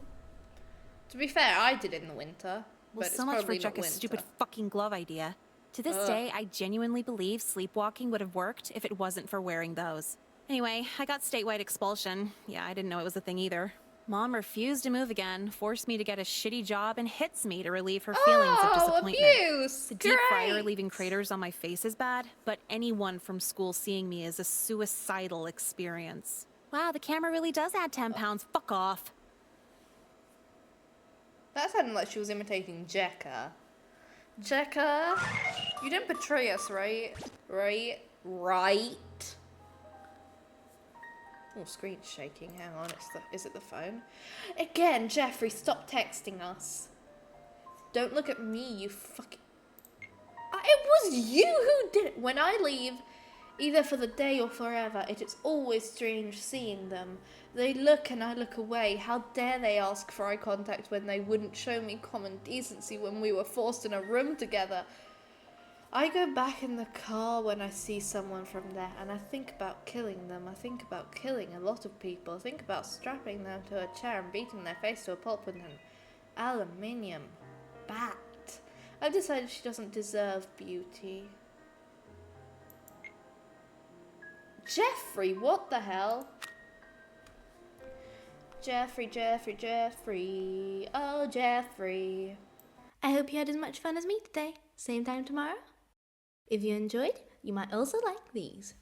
To be fair, I did in the winter. Well, but so it's much for probably not Jekka's winter. stupid fucking glove idea. To this day, I genuinely believe sleepwalking would have worked if it wasn't for wearing those. Anyway, I got statewide expulsion. Yeah, I didn't know it was a thing either. Mom refused to move again, forced me to get a shitty job, and hits me to relieve her feelings of disappointment. Abuse! The deep fryer Great! leaving craters on my face is bad, but anyone from school seeing me is a suicidal experience. Wow, the camera really does add 10 pounds. Fuck off. That sounded like she was imitating Jekka. Jekka, you didn't betray us, right? Right? Oh, screen's shaking. Hang on, is it the phone? Again, Jeffrey, stop texting us. Don't look at me, you fucking... It was you who did it. When I leave, either for the day or forever, it is always strange seeing them. They look and I look away. How dare they ask for eye contact when they wouldn't show me common decency when we were forced in a room together? I go back in the car when I see someone from there and I think about killing them. I think about killing a lot of people. I think about strapping them to a chair and beating their face to a pulp with an aluminium bat. I've decided she doesn't deserve beauty. Jeffrey, what the hell? Jeffrey, oh Jeffrey. I hope you had as much fun as me today. Same time tomorrow. If you enjoyed, you might also like these.